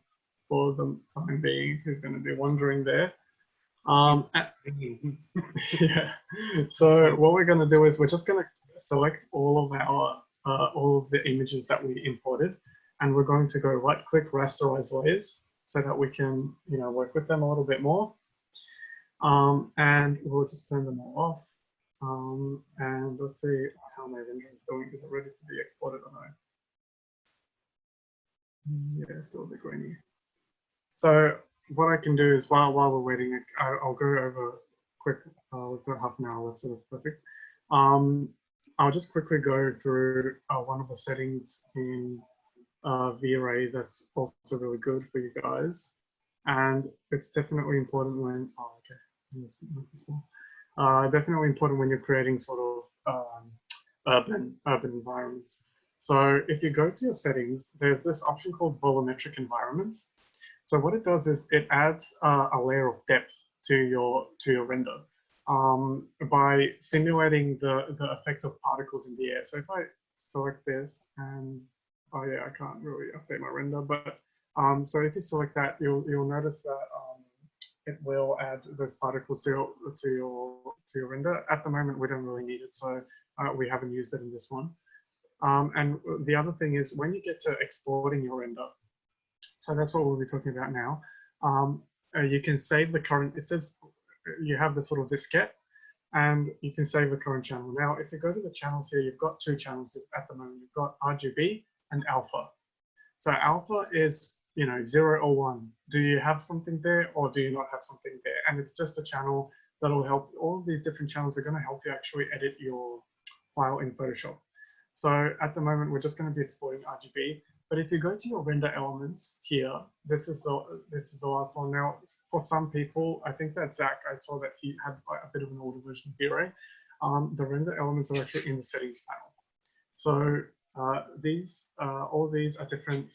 for the time being, who's gonna be wandering there. Yeah. So what we're gonna do is we're just gonna select all of the images that we imported, and we're going to go right-click rasterize layers so that we can, work with them a little bit more. And we'll just turn them all off. And let's see how my rendering is going. Is it ready to be exported or no? Yeah, still a bit grainy. So what I can do is while we're waiting, I'll go over quick. We've got half an hour left, so that's perfect. I'll just quickly go through one of the settings in Vray that's also really good for you guys, and it's definitely important when. Oh, okay. Definitely important when you're creating sort of urban environments. So if you go to your settings, there's this option called volumetric environments. So what it does is it adds a layer of depth to your render by simulating the effect of particles in the air. So if I select this and oh yeah, I can't really update my render, but so if you select that, you'll notice that it will add those particles to your render. At the moment, we don't really need it, so we haven't used it in this one. And the other thing is when you get to exporting your render, so that's what we'll be talking about now. You can save the current. It says you have the sort of diskette, and you can save the current channel. Now, if you go to the channels here, you've got two channels at the moment. You've got RGB and alpha. So alpha is 0 or 1. Do you have something there or do you not have something there? And it's just a channel that'll help. All of these different channels are going to help you actually edit your file in Photoshop. So at the moment, we're just going to be exporting RGB. But if you go to your render elements here, this is the last one. Now, for some people, I think that Zach, I saw that he had a bit of an older version of Vray. The render elements are actually in the settings panel. So all these are different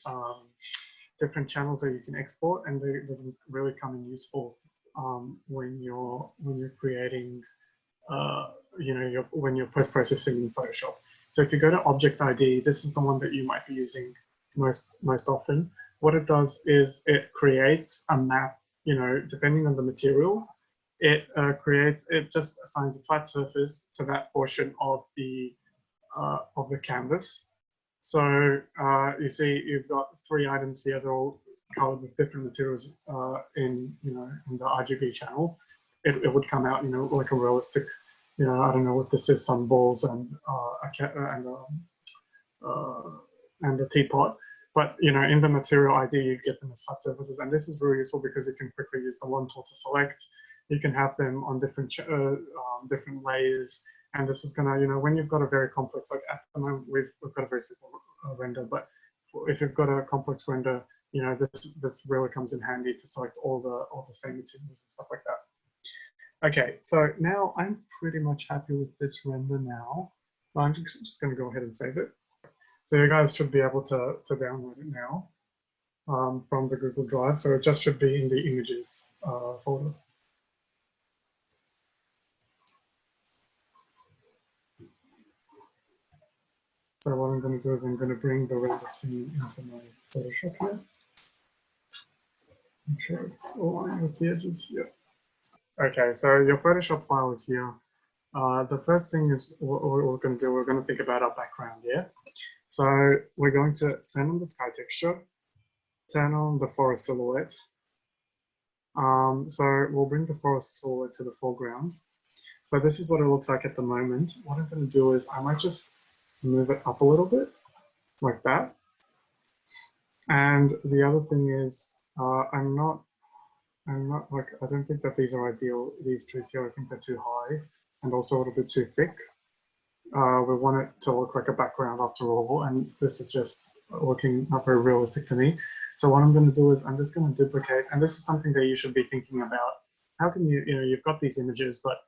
different channels that you can export, and they really come in useful when you're creating when you're post-processing in Photoshop. So if you go to Object ID, this is the one that you might be using most often. What it does is it creates a map, depending on the material, it just assigns a flat surface to that portion of the canvas. So you see you've got 3 items here, they're all colored with different materials in the RGB channel. It would come out, like a realistic, I don't know what this is, some balls and a teapot. But in the material ID, you get them as flat surfaces, and this is really useful because you can quickly use the one tool to select. You can have them on different different layers, and this is gonna, when you've got a very complex, like at the moment we've got a very simple render, but if you've got a complex render, this really comes in handy to select all the same materials and stuff like that. Okay, so now I'm pretty much happy with this render now. I'm just going to go ahead and save it. So you guys should be able to download it now from the Google Drive. So it just should be in the images folder. So what I'm going to do is I'm going to bring the render scene into my Photoshop here. Make sure it's aligned with the edges. Yeah. Okay, so your Photoshop file is here. The first thing is what we're going to do, we're going to think about our background, yeah? So we're going to turn on the sky texture, turn on the forest silhouette. So we'll bring the forest silhouette to the foreground. So this is what it looks like at the moment. What I'm going to do is I might just move it up a little bit, like that. And the other thing is I'm not like, I don't think that these are ideal, these trees here. I think they're too high and also a little bit too thick. We want it to look like a background after all, and this is just looking not very realistic to me. So what I'm going to do is I'm just going to duplicate, and this is something that you should be thinking about. How can you, you've got these images, but,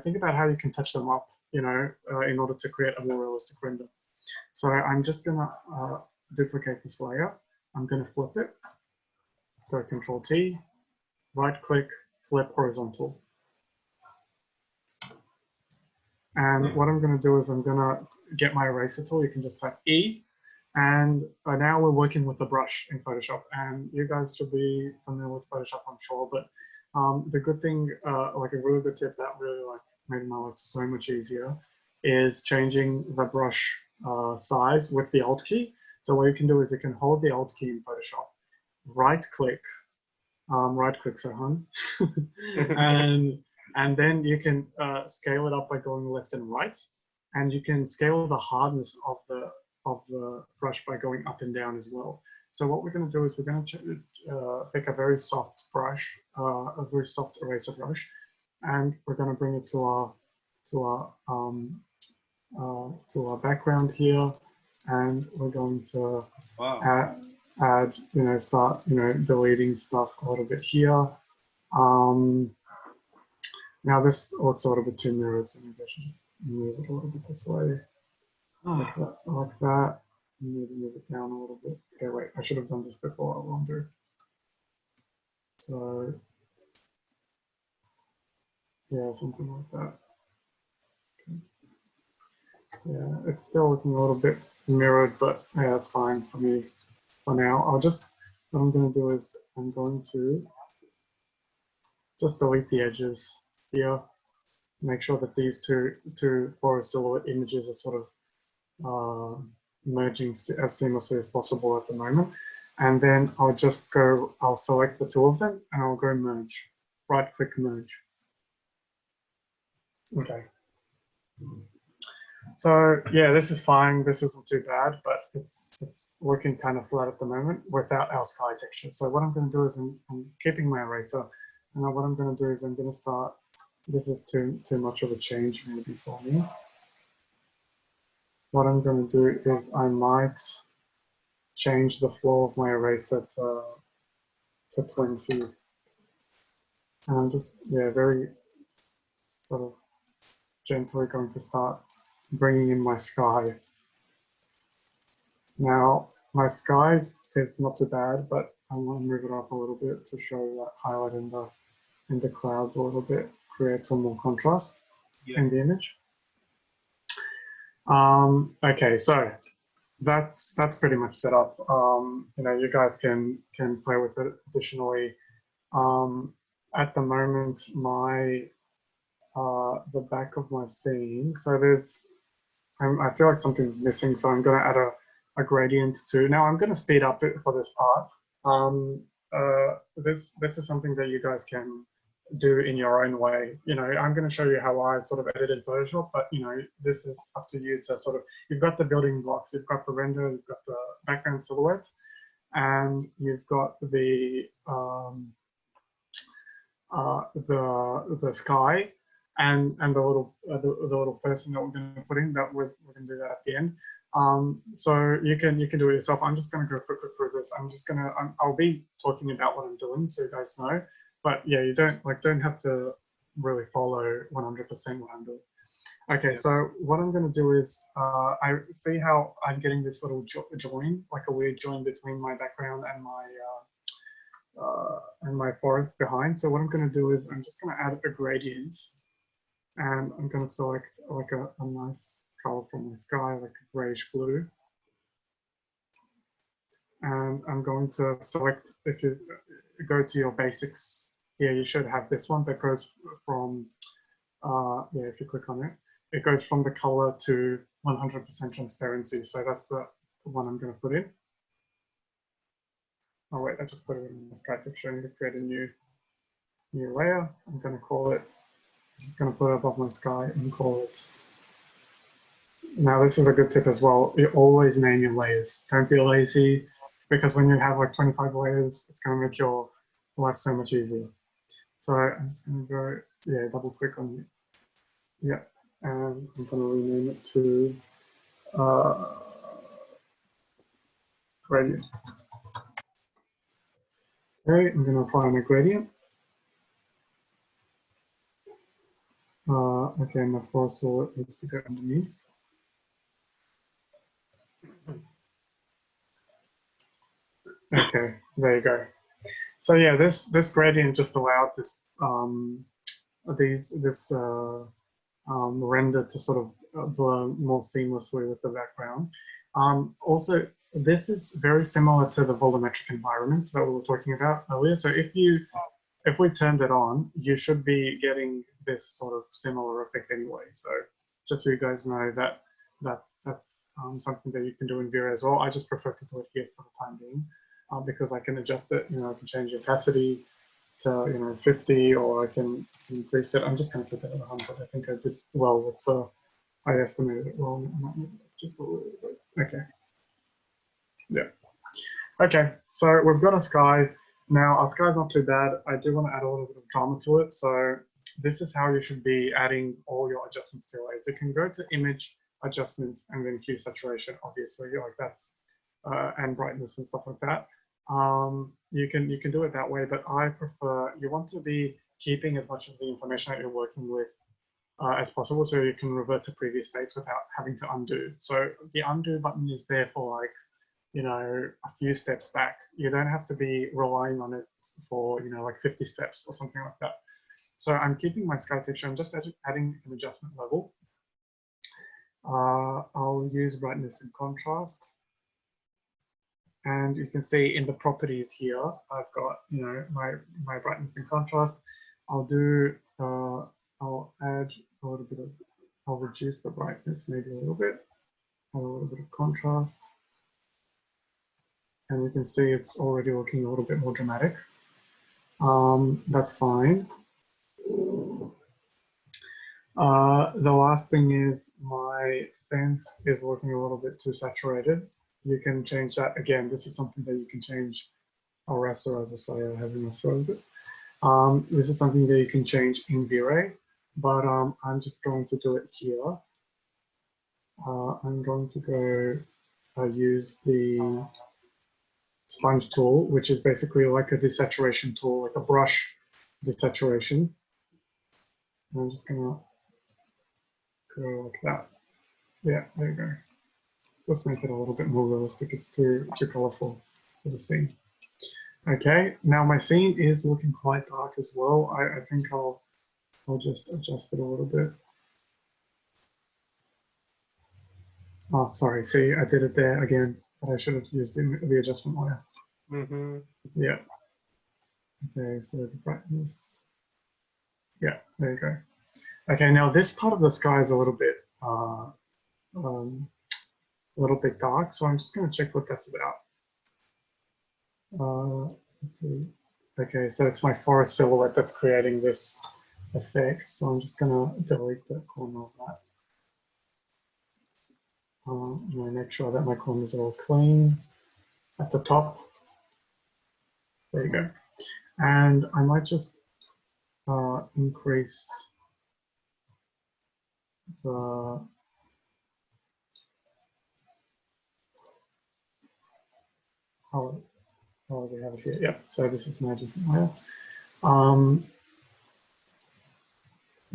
think about how you can touch them up, in order to create a more realistic render. So I'm just going to duplicate this layer. I'm going to flip it, go Control T, right click, flip horizontal. And what I'm going to do is I'm going to get my eraser tool. You can just type E. And now we're working with the brush in Photoshop. And you guys should be familiar with Photoshop, I'm sure. But the good thing, like a really good tip that really made my life so much easier, is changing the brush size with the Alt key. So what you can do is you can hold the Alt key in Photoshop, right click, so hun, and then you can scale it up by going left and right, and you can scale the hardness of the brush by going up and down as well. So what we're going to do is we're going to pick a very soft brush, a very soft eraser brush, and we're going to bring it to our background here, and we're going to add, start, deleting stuff a little bit here. Now this looks a little bit too mirrored, so maybe I should just move it a little bit this way, like that. Maybe move it down a little bit. Okay, wait, I should have done this before, I wonder. So, yeah, something like that. Okay. Yeah, it's still looking a little bit mirrored, but yeah, that's fine for me for now. What I'm going to do is I'm going to just delete the edges here. Make sure that these two forest silhouette images are sort of merging as seamlessly as possible at the moment. And then I'll select the two of them and I'll go merge, right click merge. Okay. So yeah, this is fine. This isn't too bad, but it's looking kind of flat at the moment without our sky texture. So what I'm going to do is I'm keeping my eraser, and what I'm going to do is I'm going to start. This is too much of a change maybe for me. What I'm going to do is I might change the flow of my eraser to 20. And I'm just, very sort of gently going to start bringing in my sky. Now, my sky is not too bad, but I want to move it up a little bit to show that highlight in the clouds a little bit, create some more contrast in the image. Okay, so that's pretty much set up. You guys can play with it additionally. At the moment, the back of my scene, so I feel like something's missing, so I'm going to add a gradient too. Now I'm going to speed up it for this part. This is something that you guys can do in your own way. I'm going to show you how I sort of edited Photoshop, but this is up to you to sort of, you've got the building blocks, you've got the render, you've got the background silhouette, and you've got the sky and the little person that we're going to put in. That we're going to do that at the end. So you can do it yourself. I'm just going to go quickly through this. I'll be talking about what I'm doing so you guys know. But yeah, you don't have to really follow 100% what I'm doing. Okay, yeah. So what I'm going to do is I see how I'm getting this little join, like a weird join between my background and my forest behind. So what I'm going to do is I'm just going to add a gradient, and I'm going to select like a nice color from the sky, like a grayish blue. And I'm going to select, if you go to your basics here you should have this one that goes from, yeah, if you click on it, it goes from the color to 100% transparency. So that's the one I'm going to put in. Oh wait, I just put it in the practice showing to create a new layer. I'm going to call it, I'm just going to put it above my sky and call it. Now this is a good tip as well. You always name your layers. Don't be lazy, because when you have like 25 layers, it's going to make your life so much easier. So I'm just going to go, yeah, double click on it. Yeah, and I'm going to rename it to gradient. Okay, I'm going to apply my gradient. Okay, my force solid needs to go underneath. Okay, there you go. So yeah, this gradient just allowed this render to sort of blur more seamlessly with the background. Also, this is very similar to the volumetric environment that we were talking about earlier. So if we turned it on, you should be getting this sort of similar effect anyway. So just so you guys know that that's something that you can do in Vray as well. I just prefer to do it here for the time being because I can adjust it. You know, I can change the opacity to 50, or I can increase it. I'm just going to keep it at 100. I think I did well with the. I estimated it wrong. Just a little bit. Okay. Yeah. Okay. So we've got a sky. Now our sky's not too bad. I do want to add a little bit of drama to it. So this is how you should be adding all your adjustments to your layers. You can go to image adjustments and then hue saturation, obviously, like that's and brightness and stuff like that. You can do it that way, but I prefer, you want to be keeping as much of the information that you're working with as possible, so you can revert to previous states without having to undo. So the undo button is there for like, a few steps back. You don't have to be relying on it for, like 50 steps or something like that. So I'm keeping my sky texture. I'm just adding an adjustment level. I'll use brightness and contrast. And you can see in the properties here, I've got, my brightness and contrast. I'll add a little bit of, I'll reduce the brightness maybe a little bit, add a little bit of contrast. And you can see it's already looking a little bit more dramatic. That's fine. The last thing is my fence is looking a little bit too saturated. You can change that. Again, this is something that you can change. I'll rasterize it, so I haven't rasterized it. This is something that you can change in Vray, but I'm just going to do it here. I'm going to go use the sponge tool, which is basically like a desaturation tool, like a brush desaturation. I'm just gonna go like that. Yeah, there you go. Let's make it a little bit more realistic. It's too colorful for the scene. Okay, now my scene is looking quite dark as well. I think I'll just adjust it a little bit. Oh, sorry. See, I did it there again, but I should have used the adjustment layer. Yeah. Okay, so the brightness. Yeah, there you go. Okay, now this part of the sky is a little bit dark, so I'm just going to check what that's about. Let's see. Okay, so it's my forest silhouette that's creating this effect. So I'm just going to delete the corner of that. I'm going to make sure that my corners are all clean at the top. There you go. And I might just increase the how we have it here. Yeah, so this is my adjustment layer.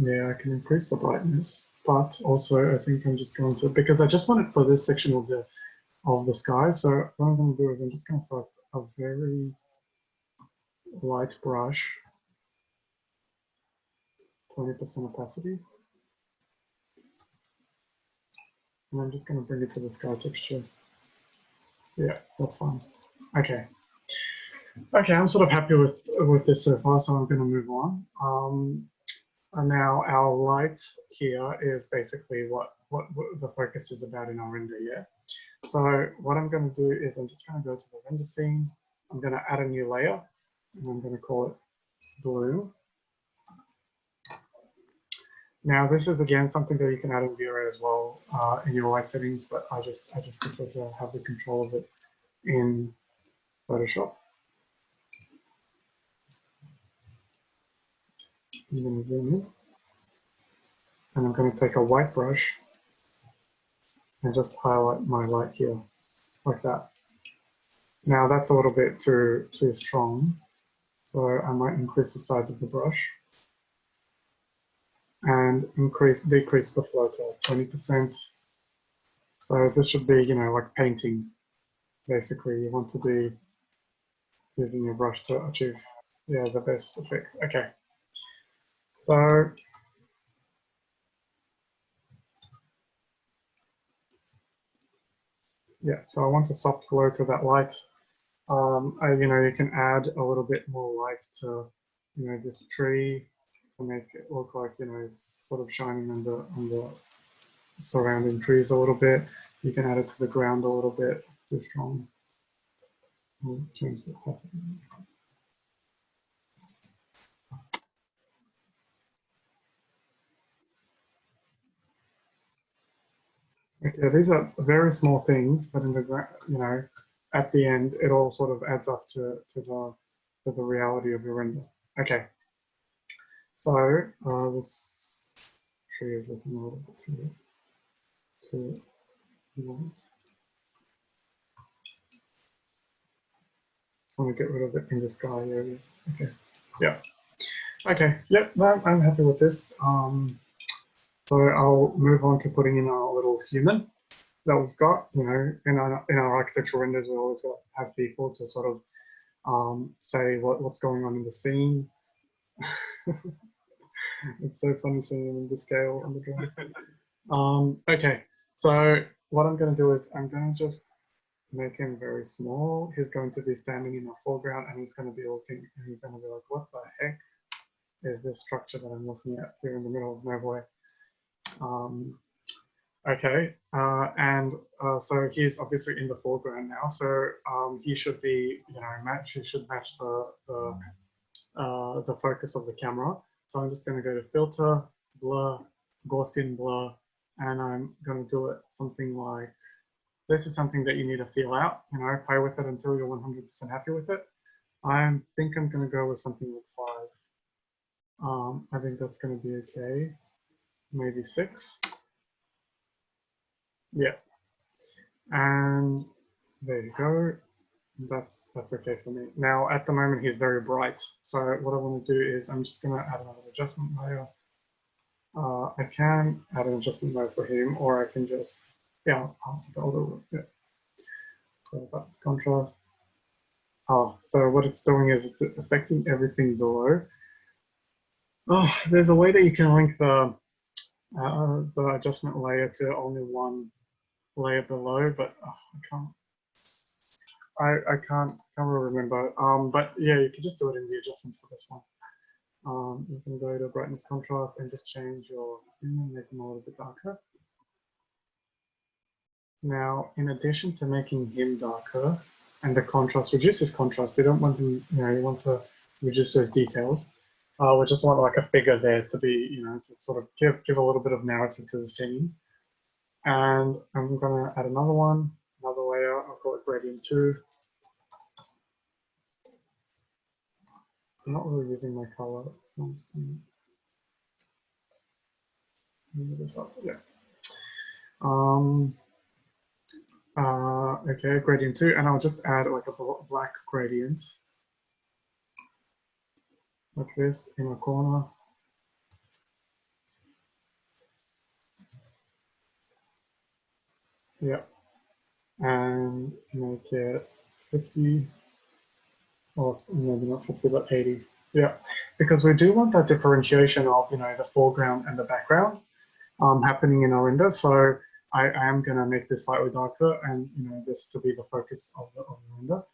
Yeah, I can increase the brightness, but also I think I'm just going to, because I just want it for this section of the sky. So what I'm going to do is I'm just going to select a very light brush, 20% opacity, and I'm just going to bring it to the sky texture. Yeah, that's fine. Okay. Okay, I'm sort of happy with this so far, so I'm going to move on. And now our light here is basically what the focus is about in our render, yeah? So what I'm going to do is I'm just going to go to the render scene. I'm going to add a new layer, and I'm going to call it blue. Now this is again something that you can add in Vray as well in your light settings, but I just prefer to have the control of it in Photoshop. I'm going to zoom in, and I'm going to take a white brush and just highlight my light here, like that. Now that's a little bit too strong, so I might increase the size of the brush and decrease the flow to 20%. So this should be, you know, like painting. Basically, you want to be using your brush to achieve, yeah, the best effect. Okay. So yeah, so I want a soft glow to that light. You know, you can add a little bit more light to, you know, this tree to make it look like, you know, it's sort of shining on the surrounding trees a little bit. You can add it to the ground a little bit. Too strong. I'll change the opacity. Okay, these are very small things, but in the you know, at the end, it all sort of adds up to the reality of your render. Okay, so this tree is looking a little bit too light. I want to get rid of it in the sky area. Okay, yeah. Okay, yep, I'm happy with this. So I'll move on to putting in our little human that we've got. You know, in our architectural renders, we always have people to sort of say what's going on in the scene. It's so funny seeing them in the scale on the drawing. Okay, so what I'm going to do is I'm going to just make him very small. He's going to be standing in the foreground, and he's going to be looking, and he's going to be like, what the heck is this structure that I'm looking at here in the middle of nowhere? Okay, so he's obviously in the foreground now. So he should be, you know, he should match the focus of the camera. So I'm just going to go to Filter, Blur, Gaussian Blur, and I'm going to do it something like, this is something that you need to feel out, you know, play with it until you're 100% happy with it. I think I'm going to go with something like 5. I think that's going to be okay. Maybe 6. Yeah. And there you go. That's okay for me. Now, at the moment, he's very bright. So what I want to do is I'm just going to add another adjustment layer. I can add an adjustment layer for him, or I can just, yeah, I'll yeah. So that's contrast. So what it's doing is it's affecting everything below. Oh, there's a way that you can link the adjustment layer to only one layer below, but I can't really remember. But yeah, you can just do it in the adjustments for this one. You can go to brightness contrast and just change your make them a little bit darker. Now, in addition to making him darker and the contrast, reduce his contrast. You don't want him, you know, you want to reduce those details. We just want like a figure there to be, you know, to sort of give a little bit of narrative to the scene. And I'm going to add another one, another layer. I'll call it gradient 2. I'm not really using my color. So this up. Yeah. Okay, gradient 2, and I'll just add like a black gradient, like this, in a corner. Yeah, and make it 50, or maybe not 50, but 80. Yeah, because we do want that differentiation of, you know, the foreground and the background happening in our render. So I am going to make this slightly darker, and, you know, this to be the focus of the render.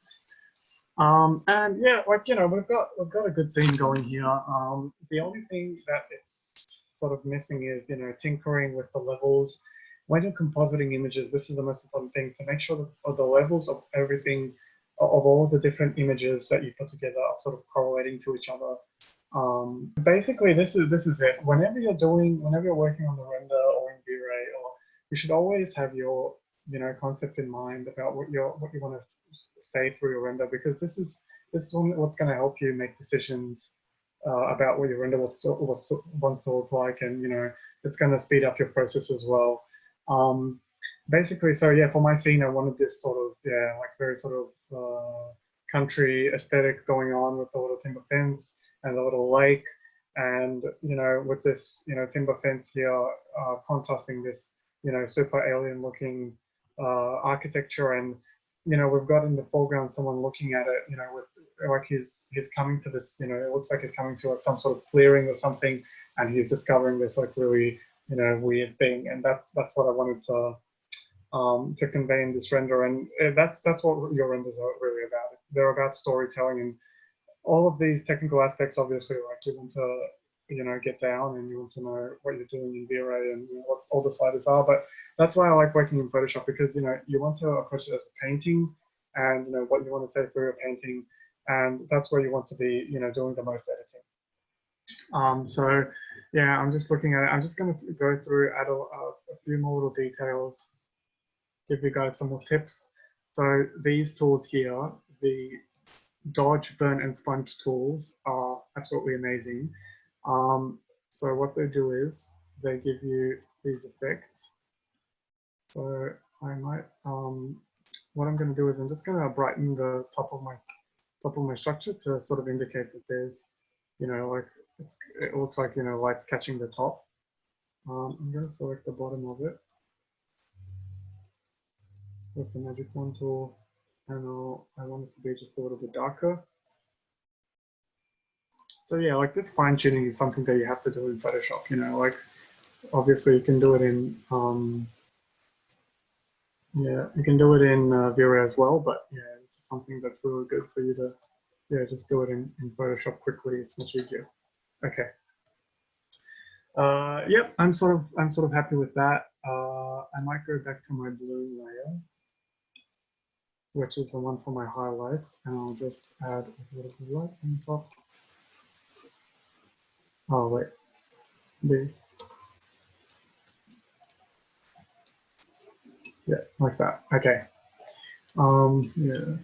And yeah, like, you know, we've got a good scene going here. The only thing that it's sort of missing is, you know, tinkering with the levels. When you're compositing images, this is the most important thing, to make sure that the levels of everything, of all the different images that you put together, are sort of correlating to each other. Basically, this is it. Whenever you're working on the render or in V-Ray, or you should always have your, you know, concept in mind about what you want to say through your render, because this is what's going to help you make decisions about what your render wants to look like, and, you know, it's going to speed up your process as well. Basically, so yeah, for my scene, I wanted this sort of, yeah, like very sort of country aesthetic going on, with the little timber fence and the little lake, and, you know, with this, you know, timber fence here, contrasting this, you know, super alien looking architecture. And, you know, we've got in the foreground someone looking at it, you know, with like he's coming to this, you know, it looks like he's coming to some sort of clearing or something, and he's discovering this like really, you know, weird thing. And that's what I wanted to convey in this render. And that's what your renders are really about. They're about storytelling, and all of these technical aspects, obviously, like you want to, you know, get down, and you want to know what you're doing in V-Ray, and, you know, what all the sliders are. But that's why I like working in Photoshop, because, you know, you want to approach it as a painting, and, you know, what you want to say through your painting, and that's where you want to be, you know, doing the most editing. So yeah, I'm just looking at it. I'm just going to go through, add a few more little details, give you guys some more tips. So these tools here, the dodge, burn, and sponge tools, are absolutely amazing. So what they do is they give you these effects. So I might, what I'm going to do is I'm just going to brighten the top of my structure to sort of indicate that there's, you know, like it looks like, you know, light's catching the top. I'm going to select the bottom of it with the magic wand tool, and I want it to be just a little bit darker. So yeah, like this fine tuning is something that you have to do in Photoshop, you know, like obviously you can do it in, yeah, you can do it in V-Ray as well, but yeah, this is something that's really good for you to, yeah, just do it in Photoshop quickly. It's much easier. Okay. Yep, I'm sort of happy with that. I might go back to my blue layer, which is the one for my highlights, and I'll just add a little bit of light on top. Oh wait, yeah, like that. Okay. Yeah.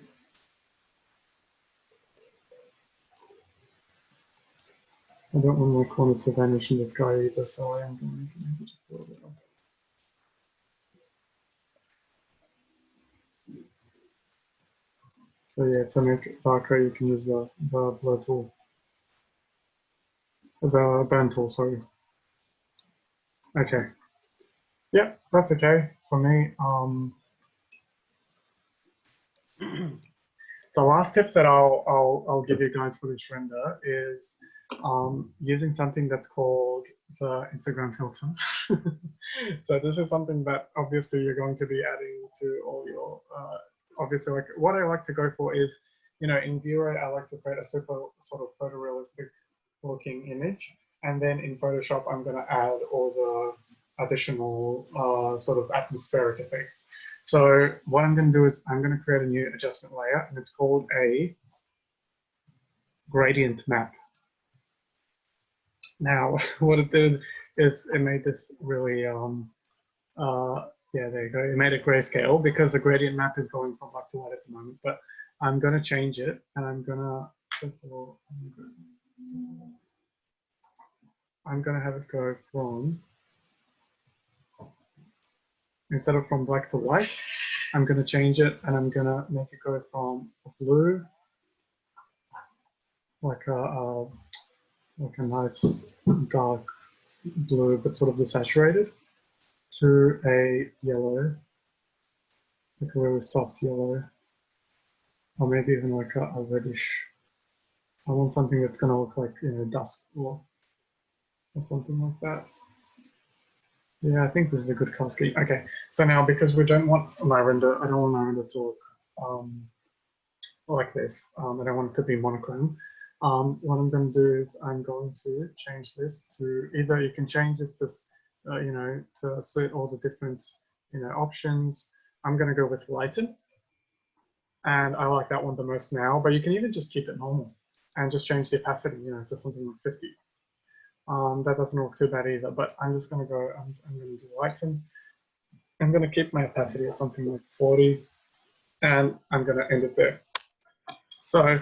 I don't want my corner to vanish in the sky either, so I am going to make it just a little bit of. So yeah, to make it darker, you can use the blur tool, the burn tool, sorry. Okay. Yep, that's okay for me. The last tip that I'll give you guys for this render is using something that's called the Instagram filter. So this is something that obviously you're going to be adding to all your, obviously, like what I like to go for is, you know, in V-Ray, I like to create a super sort of photorealistic looking image. And then in Photoshop, I'm going to add all the additional sort of atmospheric effects. So what I'm going to do is I'm going to create a new adjustment layer, and it's called a gradient map. Now, what it did is it made this really, yeah, there you go. It made it grayscale because the gradient map is going from black to white at the moment. But I'm going to change it, and I'm going to, first of all, I'm going to have it go from, instead of from black to white, I'm going to change it, and I'm going to make it go from blue, like a nice dark blue, but sort of desaturated, to a yellow, like a really soft yellow, or maybe even like a reddish. I want something that's going to look like, you know, dusk or something like that. Yeah, I think this is a good color scheme. Okay, so now because we don't want my render, I don't want my render to look like this. I don't want it to be monochrome. What I'm going to do is I'm going to change this to either you can change this to, you know, to suit all the different, you know, options. I'm going to go with lighten, and I like that one the most now. But you can even just keep it normal and just change the opacity, you know, to something like 50. That doesn't look too bad either. But I'm just going to go. I'm going to do lighten. I'm going to keep my opacity at something like 40, and I'm going to end it there. So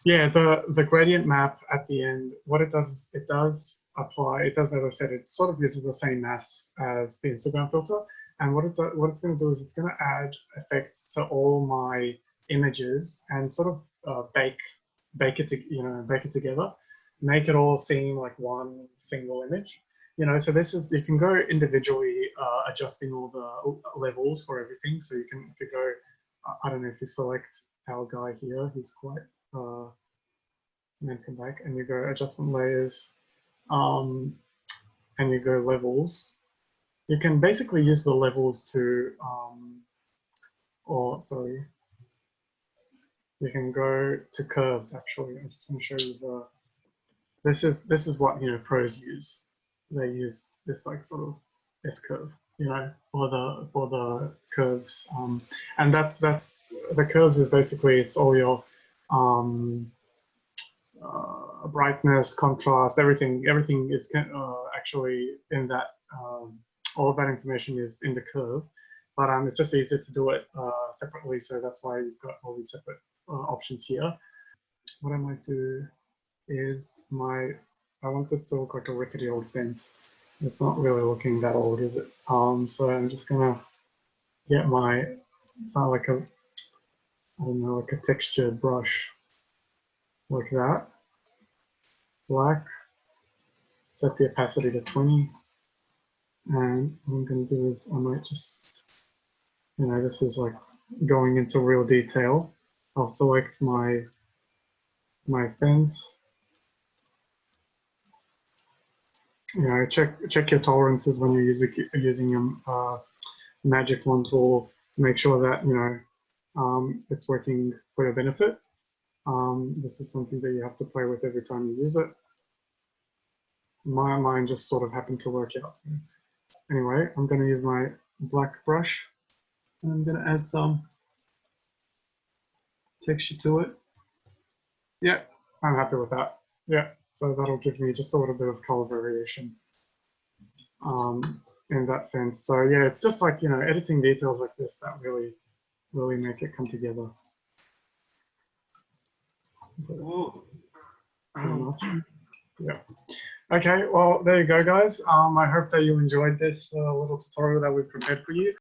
yeah, the gradient map at the end, what it does is it does apply, it does, as I said, it sort of uses the same maths as the Instagram filter. And what it's going to do is it's going to add effects to all my images and sort of bake it together, make it all seem like one single image. You know, so this is, you can go individually adjusting all the levels for everything. So you can, if you go, I don't know, if you select our guy here, he's quite, and then come back and you go adjustment layers, and you go levels. You can basically use the levels to, or sorry, you can go to curves actually. I just want to show you this is what, you know, pros use. They use this like sort of S curve, you know, for the curves, and that's the curves is basically it's all your brightness, contrast, everything is actually in that. All of that information is in the curve, but it's just easier to do it separately. So that's why you've got all these separate options here. What I might do is I want this to look like a rickety old fence. It's not really looking that old, is it? So I'm just gonna get it's not like I don't know, like a textured brush like that. Black, set the opacity to 20. And what I'm going to do is I might just, you know, this is like going into real detail. I'll select my fence. You know, check your tolerances when you're using your magic wand tool. Make sure that, you know, it's working for your benefit. This is something that you have to play with every time you use it. Mine just sort of happened to work out. So anyway, I'm going to use my black brush and I'm going to add some texture to it. Yeah, I'm happy with that. Yeah, so that'll give me just a little bit of color variation in that fence. So yeah, it's just like, you know, editing details like this that really make it come together. Ooh. So much. Yeah. Okay, well, there you go, guys. I hope that you enjoyed this little tutorial that we prepared for you.